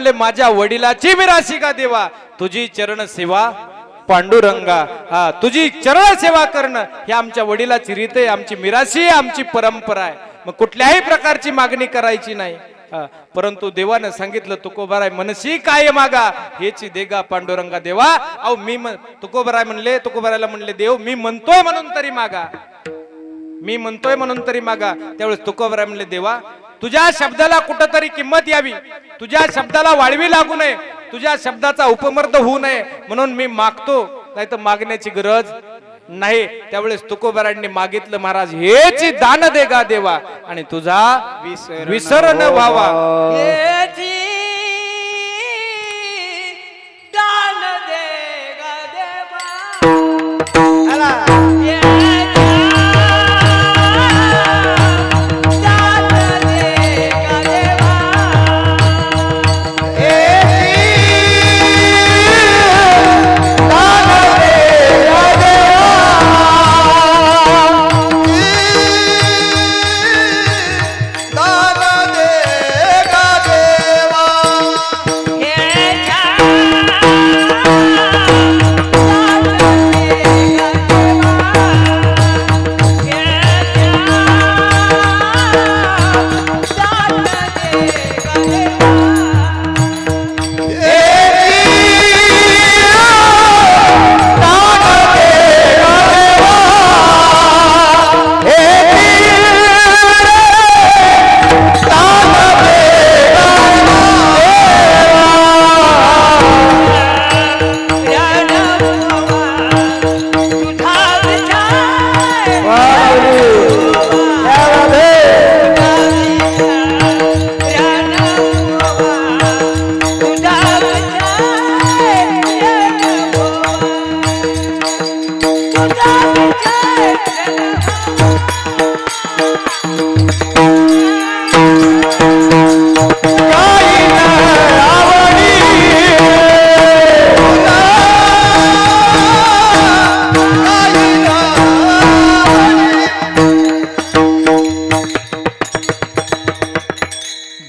म्हणले माझ्या वडिलाची मिराशी का देवा, तुझी चरण सेवा पांडुरंगा. हा, तुझी चरण सेवा करणं ही आमच्या वडिलाची रीत आहे, आमची मिराशी आहे, आमची परंपरा आहे. मग कुठल्याही प्रकारची मागणी करायची नाही. परंतु देवानं सांगितलं तुकोबाराय मनसी काय मागा हेची देगा पांडुरंगा देवा. अहो तुकोबाराय म्हणले, तुकोबारायला म्हणले देव मी म्हणतोय म्हणून तरी मागा, मी म्हणतोय म्हणून तरी मागा. त्यावेळेस तुकोबाराय म्हणले देवा तुझ्या शब्दाला कुठंतरी किंमत यावी, तुझ्या शब्दाला वाळवी लागू नये, तुझ्या शब्दाचा उपमर्द होऊ नये म्हणून मी मागतो, नाही तर मागण्याची गरज नाही. त्यावेळेस तुकोबारायांनी मागितलं महाराज हेच दान दे गा देवा आणि तुझा विसर न व्हावा. हेची दान दे गा देवा. आला.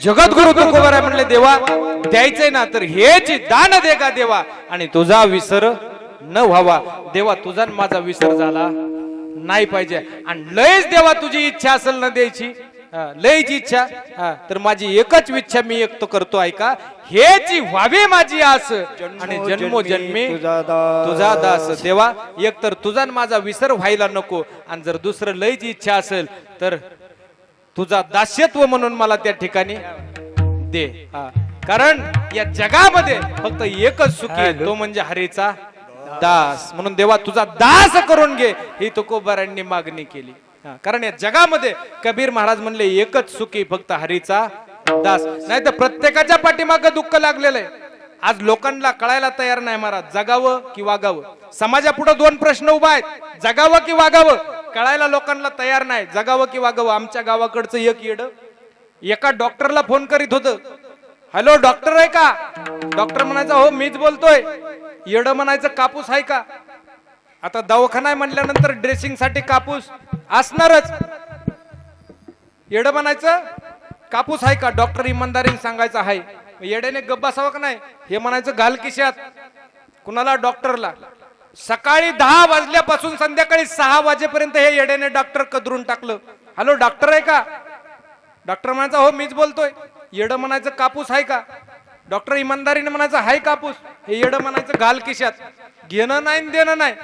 जगद्गुरु तुकोबाराय म्हणले देवा द्यायचंय ना तर हेच दान दे का देवा आणि तुझा विसर न व्हावा. देवा तुझा माझा विसर झाला नाही पाहिजे. आणि लयच देवा तुझी इच्छा असेल ना द्यायची, लयची इच्छा, तर माझी एकच इच्छा मी एक तो करतो ऐका, हेच व्हावी माझी आस आणि जन्मोजन्मी तुझा दास. देवा एक तर तुझा माझा विसर व्हायला नको आणि जर दुसरं लयची इच्छा असेल तर तुझा दास्यत्व म्हणून मला त्या ठिकाणी दे. कारण या जगामध्ये फक्त एकच सुखी आहे, तो म्हणजे हरीचा दास. म्हणून देवा तुझा दास करून घे ही तुकोबारायांनी मागणी केली. कारण या जगामध्ये कबीर महाराज म्हणले एकच सुखी फक्त हरीचा दास. नाही तर प्रत्येकाच्या पाठीमागे दुःख लागलेलं आहे. आज लोकांना कळायला तयार नाही महाराज, जगावं की वागावं. समाजापुढे दोन प्रश्न उभा आहेत, जगावं की वागावं. कळायला लोकांना तयार नाही, जगावं की वागावं. आमच्या गावाकडचं एक येड एका डॉक्टरला फोन करीत होतं, हॅलो डॉक्टर आहे का? डॉक्टर म्हणायचा हो मीच बोलतोय. येड म्हणायचं कापूस आहे का? आता दवाखाना म्हणल्यानंतर ड्रेसिंग साठी कापूस असणारच. येड म्हणायचं कापूस आहे का? डॉक्टर इमानदारीने सांगायचं आहे. येड्याने गप्प बसावं का नाही? हे म्हणायचं घाल खिशात. कुणाला? डॉक्टरला. सकाळी 10 वाजल्यापासून संध्याकाळी 6 वाजेपर्यंत हे येड्याने डॉक्टर कदरून टाकलं. हॅलो डॉक्टर आहे का? डॉक्टर म्हणायचा हो मीच बोलतोय. येड म्हणायचं कापूस आहे का? डॉक्टर इमानदारीने म्हणायचं हाय कापूस. हे येड म्हणायचं घाल खिशात. घेणं नाही देणं नाही.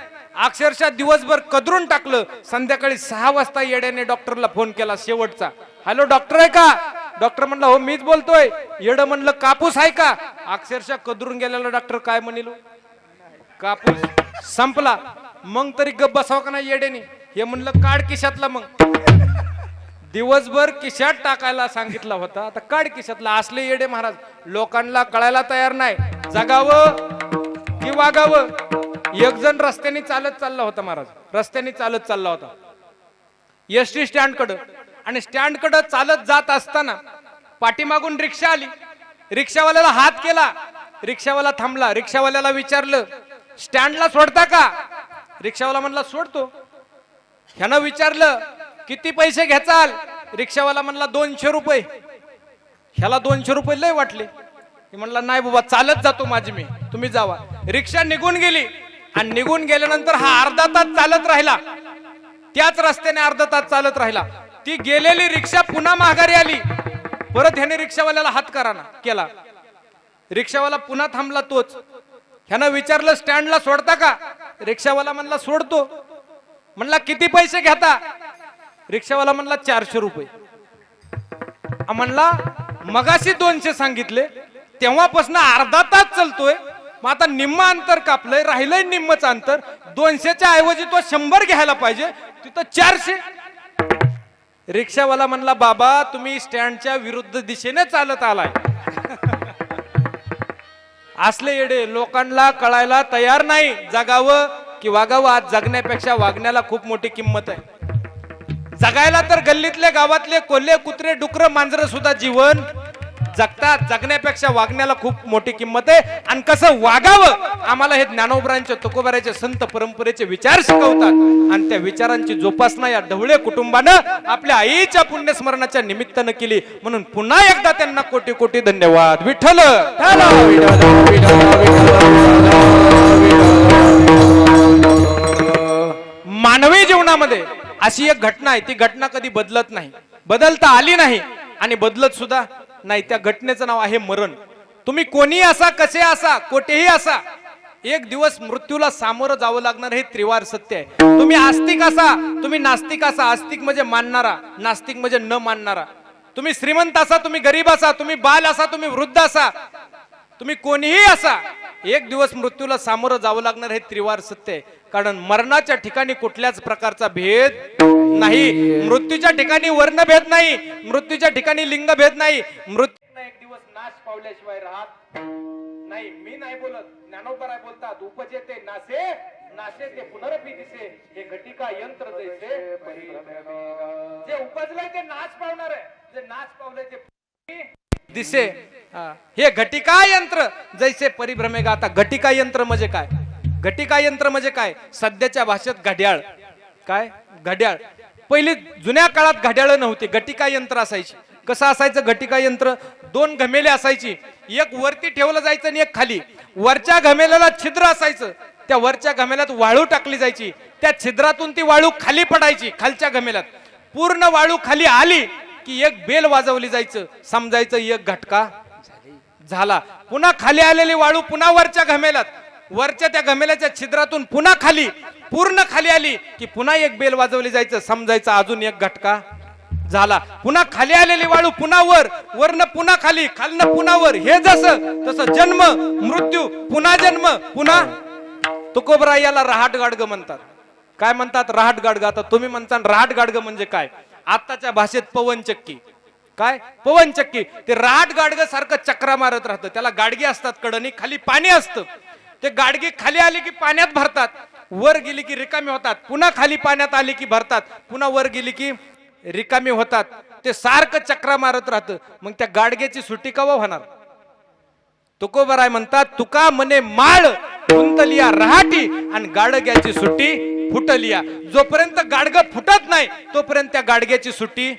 अक्षरशः दिवसभर कदरून टाकलं. संध्याकाळी 6 वाजता येड्याने डॉक्टरला फोन केला शेवटचा. हॅलो डॉक्टर आहे का? डॉक्टर म्हणला हो मीच बोलतोय. येड म्हणलं कापूस आहे का? अक्षरशः कदरून गेलेला डॉक्टर काय म्हणलो कापूस संपला. मग तरी गप्प बसावं का नाही येड्याने? हे म्हणलं काढ खिशातला. मग दिवसभर खिशात टाकायला सांगितला होता, आता काढ खिशातला. असले येडे महाराज. लोकांना कळायला तयार नाही, जगावं की वागावं. एक जण रस्त्याने चालत चालला होता महाराज, रस्त्याने चालत चालला होता एसटी स्टँड कडे. आणि स्टँड कडे चालत जात असताना पाठीमागून रिक्षा आली. रिक्षावाल्याला हात केला. रिक्षावाला थांबला. रिक्षावाल्याला विचारलं स्टँडला सोडता का? रिक्षावाला म्हणला सोडतो. ह्यानं विचारलं किती पैसे घ्याचाल? रिक्षावाला म्हणला 200 रुपये. ह्याला 200 रुपये लय वाटले. की म्हणला नाही बाबा चालत जातो माझी मी, तुम्ही जावा. रिक्षा निघून गेली आणि निघून गेल्यानंतर हा अर्धा तास चालत राहिला, त्याच रस्त्याने अर्धा तास चालत राहिला. ती गेलेली रिक्षा पुन्हा माघारी आली. परत ह्याने रिक्षावाल्याला हात कराना केला. रिक्षावाला पुन्हा थांबला तोच. ह्यानं विचारलं स्टँडला सोडता का? रिक्षावाला म्हणला सोडतो. म्हणला किती पैसे घेता? रिक्षावाला म्हणला 400 रुपये. म्हणला मगाशी 200 सांगितले, तेव्हापासून अर्धा तास चालतोय, मग आता निम्म अंतर कापलंय, राहिलंय निम्मच अंतर. 200च्या ऐवजी तो 100 घ्यायला पाहिजे, तिथं 400. रिक्षावाला म्हणला बाबा तुम्ही स्टँडच्या विरुद्ध दिशेने चालत आलाय. असले येडे लोकांना कळायला तयार नाही. जगावं की वागावं, आज जगण्यापेक्षा वागण्याला खूप मोठी किंमत आहे. जगायला तर गल्लीतले गावातले कोल्हे कुत्रे डुकर मांजर सुद्धा जीवन जगतात, जगण्यापेक्षा वागण्याला खूप मोठी किंमत आहे. आणि कसं वागावं आम्हाला हे ज्ञानोबरांचे तुकोबाराचे संत परंपरेचे विचार शिकवतात. आणि त्या विचारांची जोपासना या ढवळे कुटुंबानं आपल्या आईच्या पुण्यस्मरणाच्या निमित्तानं केली. म्हणून पुन्हा एकदा त्यांना कोटी कोटी धन्यवाद. विठ्ठल मानवी जीवनामध्ये अशी एक घटना आहे, ती घटना कधी बदलत नाही, बदलता आली नाही आणि बदलत सुद्धा नाही. त्या घटनेचं नाव आहे मरण. तुम्ही कोणी असा, कसे असा, कोठेही असा, एक दिवस मृत्यूला सामोरं जावं लागणार, हे त्रिवार सत्य आहे. तुम्ही आस्तिक असा, तुम्ही नास्तिक असा. आस्तिक म्हणजे मानणारा, नास्तिक म्हणजे न मानणारा. तुम्ही श्रीमंत असा, तुम्ही गरीब असा, तुम्ही बाल असा, तुम्ही वृद्ध असा, तुम्ही कोणीही असा, एक दिवस मृत्यूला सामोरं जावं लागणार, हे त्रिवार सत्य आहे. कारण मरणाच्या ठिकाणी कुठल्याच प्रकारचा भेद नाही. मृत्यूच्या ठिकाणी वर्णभेद नाही, मृत्यूच्या ठिकाणी लिंगभेद नाही. मृत्यू एक दिवस नाश पावल्याशिवाय राहत नाही. मी नाही बोलत, ज्ञानोबराय बोलतात. उपजेते नासे, नाशे ते पुनरपी दिसे, हे घटिका यंत्र जैसे जे उपजलंय ते नाश पावणार आहे, जे नाश पावलंय ते दिसे. हे घटिका यंत्र जैसे परिभ्रमेगा. आता घटिका यंत्र म्हणजे काय? घटिका यंत्र म्हणजे काय? सध्याच्या भाषेत घड्याळ. काय? घड्याळ. पहिली जुन्या काळात घड्याळ नव्हती, घटिका यंत्र असायची. कसं असायचं घटिका यंत्र? 2 घमेले असायची, एक वरती ठेवलं जायचं आणि एक खाली. वरच्या घमेल्याला छिद्र असायचं, त्या वरच्या घमेल्यात वाळू टाकली जायची, त्या छिद्रातून ती वाळू खाली पडायची. खालच्या घमेल्यात पूर्ण वाळू खाली आली की एक बेल वाजवली जायचं, समजायचं एक घटका झाला. पुन्हा खाली आलेली वाळू पुन्हा वरच्या घमेल्यात, वरच्या त्या घमेल्याच्या छिद्रातून पुन्हा खाली, पूर्ण खाली आली की पुन्हा एक बेल वाजवली जायचं, समजायचं अजून एक घटका झाला. पुन्हा खाली आलेली वाळू पुन्हा वर, वरनं पुन्हा खाली, खालनं पुन्हा वर. हे जसं तसं जन्म मृत्यू, पुन्हा जन्म, पुन्हा. तुकोबराय याला रहाट गाडगं म्हणतात. काय म्हणतात? रहाट गाडगं. आता तुम्ही म्हणता रहाट गाडगं म्हणजे काय? आताच्या भाषेत पवनचक्की. काय? पवनचक्की. ते रहाट गाडगं सारखं चक्रा मारत राहतं. त्याला गाडगी असतात कडनी, खाली पाणी असतं. ते गाडगी खाली आली की पाण्यात भरतात, वर गेली की रिकामी होतात, पुन्हा खाली पाण्यात आली की भरतात, पुन्हा वर गेली की रिकामी होतात. ते सारखं चक्रा मारत राहतं. मग त्या गाडग्याची सुट्टी कवा होणार? तुकोबराय म्हणतात तुका मने माळ गुंतलिया रहाटी आणि गाडग्याची सुट्टी फुटलिया. जोपर्यंत गाडगं फुटत नाही तोपर्यंत त्या गाडग्याची सुट्टी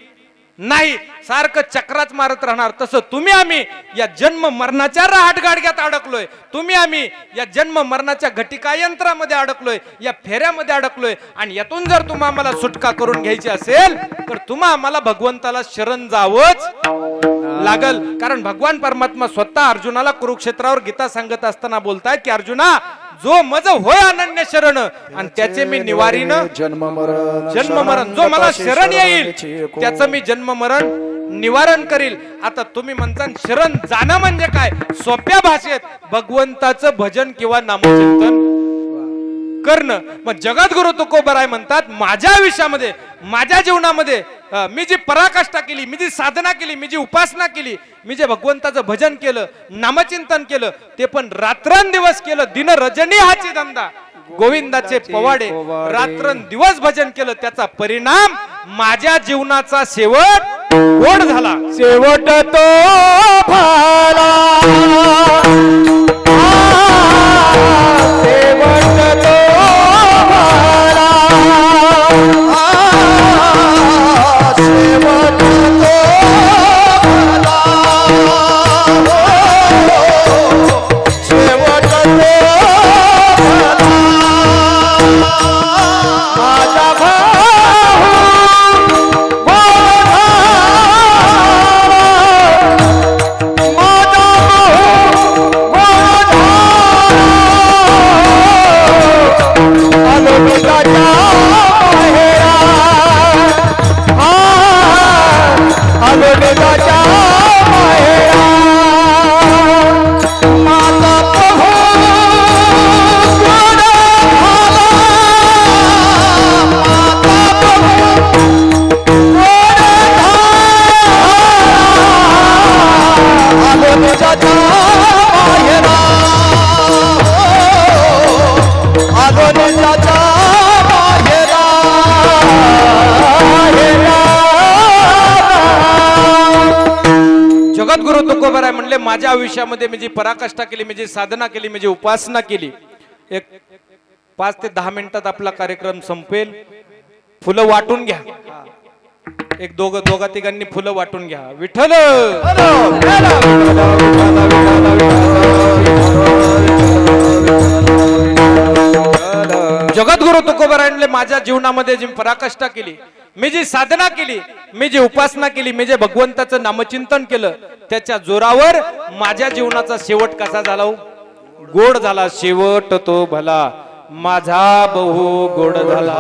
नाही, सारखं चक्राच मारत राहणार. तसं तुम्ही आम्ही या जन्म मरणाच्या रहाट गाडग्यात अडकलोय. तुम्ही आम्ही या जन्म मरणाच्या घटिका यंत्रामध्ये अडकलोय, या फेऱ्यामध्ये अडकलोय. आणि यातून जर तुम्हा आम्हाला सुटका करून घ्यायची असेल तर तुम्हा आम्हाला भगवंताला शरण जावंच लागल. कारण भगवान परमात्मा स्वतः अर्जुनाला कुरुक्षेत्रावर गीता सांगत असताना बोलतायत की अर्जुना, जो मज होय अनन्य शरण आणि त्याचे मी निवारीन जन्म मरण. जो मला शरण येईल त्याचं मी जन्म मरण निवारण करील. आता तुम्ही म्हणता शरण जाणं म्हणजे काय? सोप्या भाषेत भगवंताचं भजन किंवा नामचिंतन करणं. मग जगद्गुरु तुकोबराय म्हणतात माझ्या आयुष्यामध्ये, माझ्या जीवनामध्ये मी जी पराकाष्ठा केली, मी जी साधना केली, मी जी उपासना केली, मी जे भगवंताचं भजन केलं, नामचिंतन केलं, ते पण रात्रंदिवस केलं. दिन रजनी हाची धंदा, गोविंदाचे पवाडे, रात्रंदिवस भजन केलं. त्याचा परिणाम माझ्या जीवनाचा शेवट गोड झाला. शेवट तो भाला, शेवट तो भाला, शेवट तो भाला. आलो निजाच्या माहेरा जगद्गुरु तुकोबाराय म्हणले माझ्या आयुष्यामध्ये मी जी पराकाष्ठा केली, मी जी साधना केली, मी जी उपासना केली, एक 5 ते 10 मिनिटात आपला कार्यक्रम संपेल. फुलं वाटून घ्या. एक दोघा तिघांनी फुलं वाटून घ्या. विठ्ठल जगद्गुरु तुकोबाराय म्हणले माझ्या जीवनामध्ये जी पराकाष्ठा केली, मी जी साधना केली, मी जी उपासना केली, मी जे भगवंताचं नामचिंतन केलं, त्याच्या जोरावर माझ्या जीवनाचा शेवट कसा झाला हो? गोड झाला. शेवट तो भला माझा बहु गोड झाला.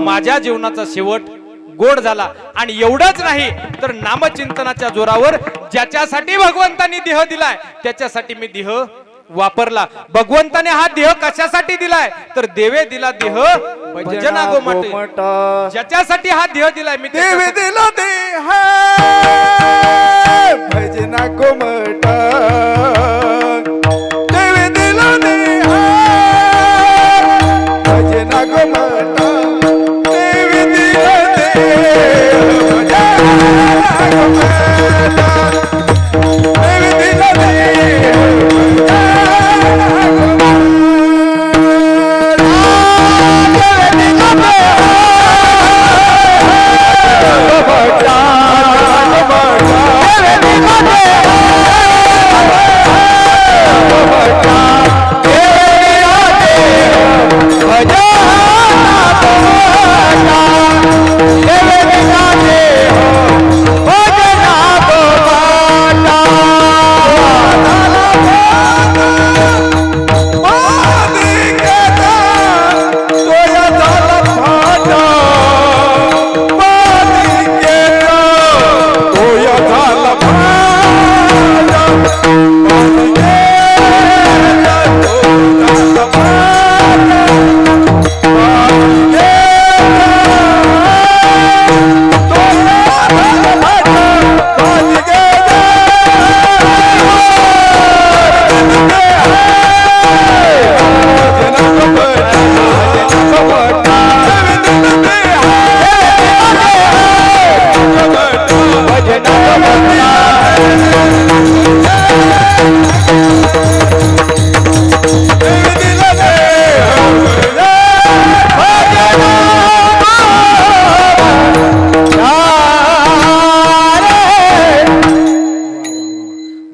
माझ्या जीवनाचा शेवट गोड झाला. आणि एवढंच नाही तर नामचिंतनाच्या जोरावर ज्याच्यासाठी भगवंतांनी देह दिलाय त्याच्यासाठी मी देह वापरला. भगवंताने हा देह कशासाठी दिलाय तर देवे दिला देह भजना गोमाट. ज्याच्यासाठी हा देह दिलाय मी देवे दिला देह भजना गोमट. देवे दिला देह भजना गोमट. देवे दिला देह भजना गोमट. देवे दिला देह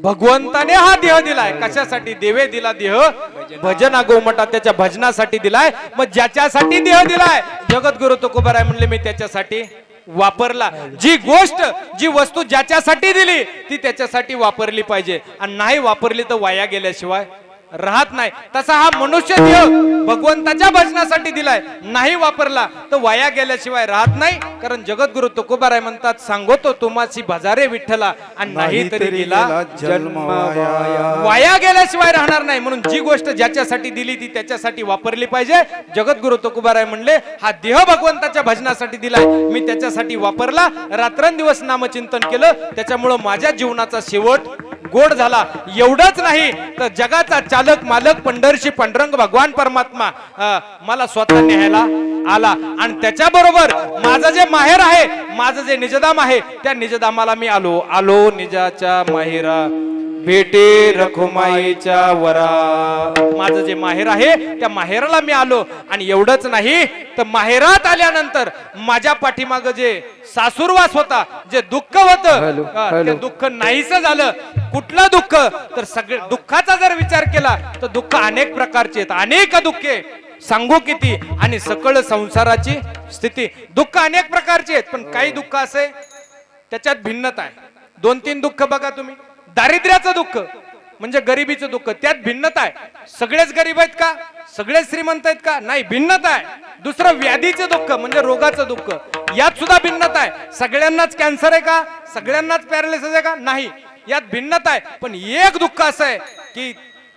भगवंताने हा देह दिलाय कशासाठी? देवे दिला देह भजना गोमटा. त्याच्या भजनासाठी दिलाय. मग ज्याच्यासाठी देह दिलाय जगद्गुरु तुकोबाराय म्हणले मी त्याच्यासाठी वापरला. जी गोष्ट जी वस्तू ज्याच्यासाठी दिली ती त्याच्यासाठी वापरली पाहिजे. आणि नाही वापरली तर वाया गेल्याशिवाय राहत नाही. तसा हा मनुष्य देह भगवंताच्या भजनासाठी दिलाय, नाही वापरला तर वाया गेल्याशिवाय राहत नाही. कारण जगद्गुरु तुकोबाराय म्हणतात सांगतो तुम्हाची भजारे विठ्ठला आणि नाही तरी गेला जन्म वाया गेल्याशिवाय राहणार नाही. म्हणून जी गोष्ट ज्याच्यासाठी दिली ती त्याच्यासाठी वापरली पाहिजे. जगद्गुरु तुकोबाराय म्हणले हा देह भगवंताच्या भजनासाठी दिलाय, मी त्याच्यासाठी वापरला. रात्रंदिवस नामचिंतन केलं, त्याच्यामुळं माझ्या जीवनाचा शेवट गोड झाला. एवढंच नाही तर जगाचा चालक मालक पंढरशी पांडुरंग भगवान परमात्मा मला स्वतः न्यायला आला. आणि त्याच्याबरोबर माझं जे माहेर आहे, माझं जे निजधाम आहे, त्या निजधामाला मी आलो निजाच्या माहेरा भेटे रखुमाईच्या वरा. माझं जे माहेर आहे त्या माहेराला मी आलो. आणि एवढंच नाही तर माहेरात आल्यानंतर माझ्या पाठीमाग जे सासूरवास होता, जे दुःख होतं ते दुःख नाहीस झालं. कुठलं दुःख तर सगळे दुःखाचा जर विचार केला तर दुःख अनेक प्रकारचे आहेत, अनेक दुःखे सांगू किती. आणि सकळ संसाराची स्थिती दुःख अनेक प्रकारचे आहेत. पण काही दुःख असे त्याच्यात भिन्नता आहे. 2-3 दुःख बघा तुम्ही. दारिद्र्याचं दुःख म्हणजे गरिबीचं दुःख, त्यात भिन्नता आहे. सगळेच गरीब आहेत का? सगळेच श्रीमंत आहेत का? नाही, भिन्नता आहे. दुसरं व्याधीचं दुःख म्हणजे रोगाचं दुःख, यात सुद्धा भिन्नता आहे. सगळ्यांनाच कॅन्सर आहे का? सगळ्यांनाच पॅरालिसिस आहे का? नाही, यात भिन्नता आहे. पण एक दुःख असं आहे की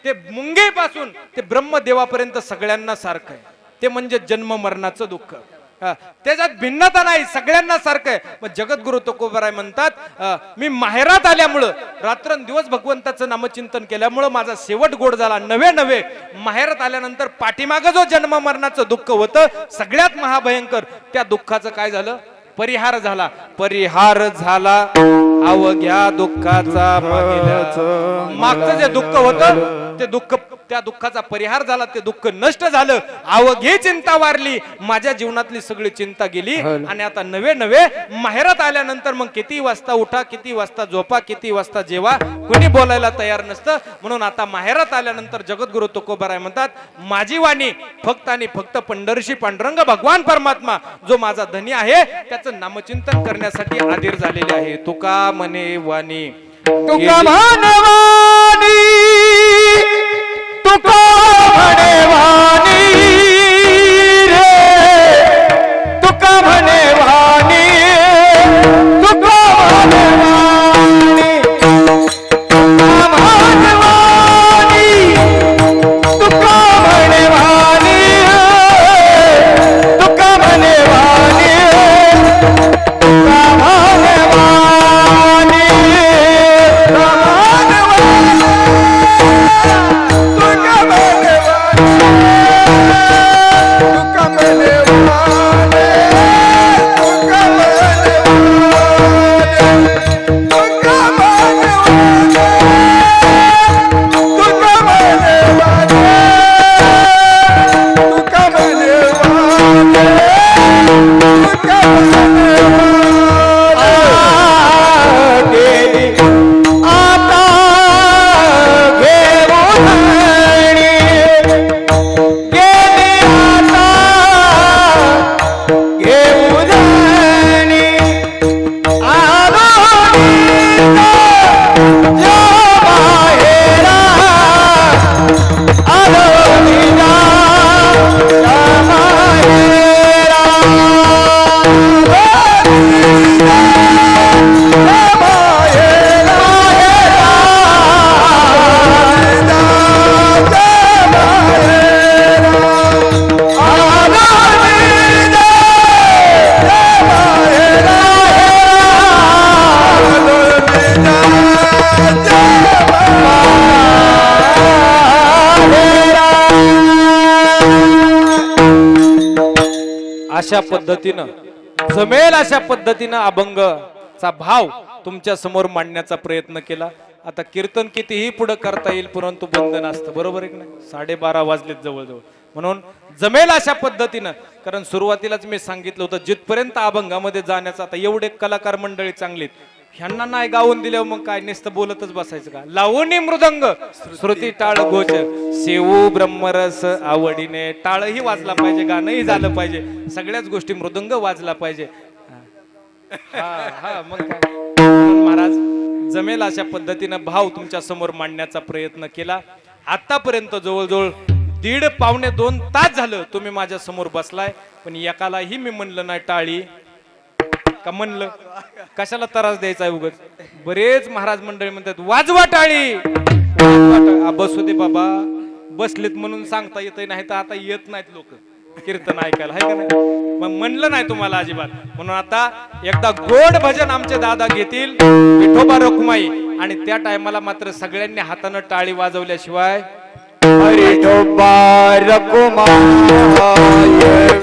ते मुंगेपासून ते ब्रह्मदेवापर्यंत सगळ्यांना सारखं आहे. ते म्हणजे जन्म मरणाचं दुःख. त्याच्यात भिन्नता नाही, सगळ्यांना सारखं आहे. मग जगद्गुरु तुकोबाराय म्हणतात मी माहेरात आल्यामुळं रात्रंदिवस भगवंताचं नामचिंतन केल्यामुळं माझा शेवट गोड झाला. नवे माहेरात आल्यानंतर पाठीमागं जो जन्म मरणाचं दुःख होतं सगळ्यात महाभयंकर, त्या दुःखाचं काय झालं? परिहार झाला. परिहार झाला अवघ्या दुःखाचा मागचं जे दुःख होतं ते दुःख, त्या दुःखाचा परिहार झाला, ते दुःख नष्ट झालं. अवघी चिंता वारली, माझ्या जीवनातली सगळी चिंता गेली. आणि आता नवे माहेरात आल्यानंतर मग किती वाजता उठा, किती वाजता झोपा, किती वाजता जेवा, कोणी बोलायला तयार नसतं. म्हणून आता माहेरात आल्यानंतर जगद्गुरु तुकोबाराय म्हणतात माझी वाणी फक्त आणि फक्त पंढरीशी पांडुरंग भगवान परमात्मा जो माझा धनी आहे त्याचं नामचिंतन करण्यासाठी आधीर झालेले आहे. तुका म्हणे वाणी, तुका म्हणवानी, तुका म्हणवानी रे, तुका म्हणवानी, तुका म्हणवानी, तुका म्हणवानी, तुका म्हणवानी, तुका म्हणवानी, तुका अशा पद्धतीनं जमेल अशा पद्धतीनं अभंगचा भाव तुमच्या समोर मांडण्याचा प्रयत्न केला. आता कीर्तन कितीही पुढे करता येईल परंतु बंधन असतं, बरोबर आहे की नाही? 12:30 वाजलेत जवळजवळ. म्हणून जमेल अशा पद्धतीनं, कारण सुरुवातीलाच मी सांगितलं होतं जिथपर्यंत अभंगामध्ये जाण्याचं. आता एवढे कलाकार मंडळी चांगलीत, ह्यांना नाही गाऊन दिल्यावर मग काय नुसतं बोलतच बसायचं का? लावणी मृदंग श्रुती टाळ घोष शेवू ब्रह्मरस आवडीने, टाळही वाजला पाहिजे, गाणंही झालं पाहिजे, सगळ्याच गोष्टी मृदंग वाजला पाहिजे. मग काय महाराज जमेल अशा पद्धतीनं भाव तुमच्या समोर मांडण्याचा प्रयत्न केला. आतापर्यंत जवळजवळ 1.5-2 तास झालं तुम्ही माझ्या समोर बसलाय, पण एकालाही मी म्हणलं नाही टाळी का, म्हणलं कशाला त्रास द्यायचा उगाच. बरेच महाराज मंडळी म्हणतात वाजवा टाळी, बसू दे बाबा, बसलेत म्हणून सांगता येत नाही तर आता येत नाहीत लोक कीर्तन ऐकायला, हाय का नाही? मग म्हणलं नाही तुम्हाला अजिबात. म्हणून आता एकदा गोड भजन आमचे दादा घेतील विठोबा रखुमाई, आणि त्या टायमाला मात्र सगळ्यांनी हातानं टाळी वाजवल्याशिवाय विठोबा रखुमाई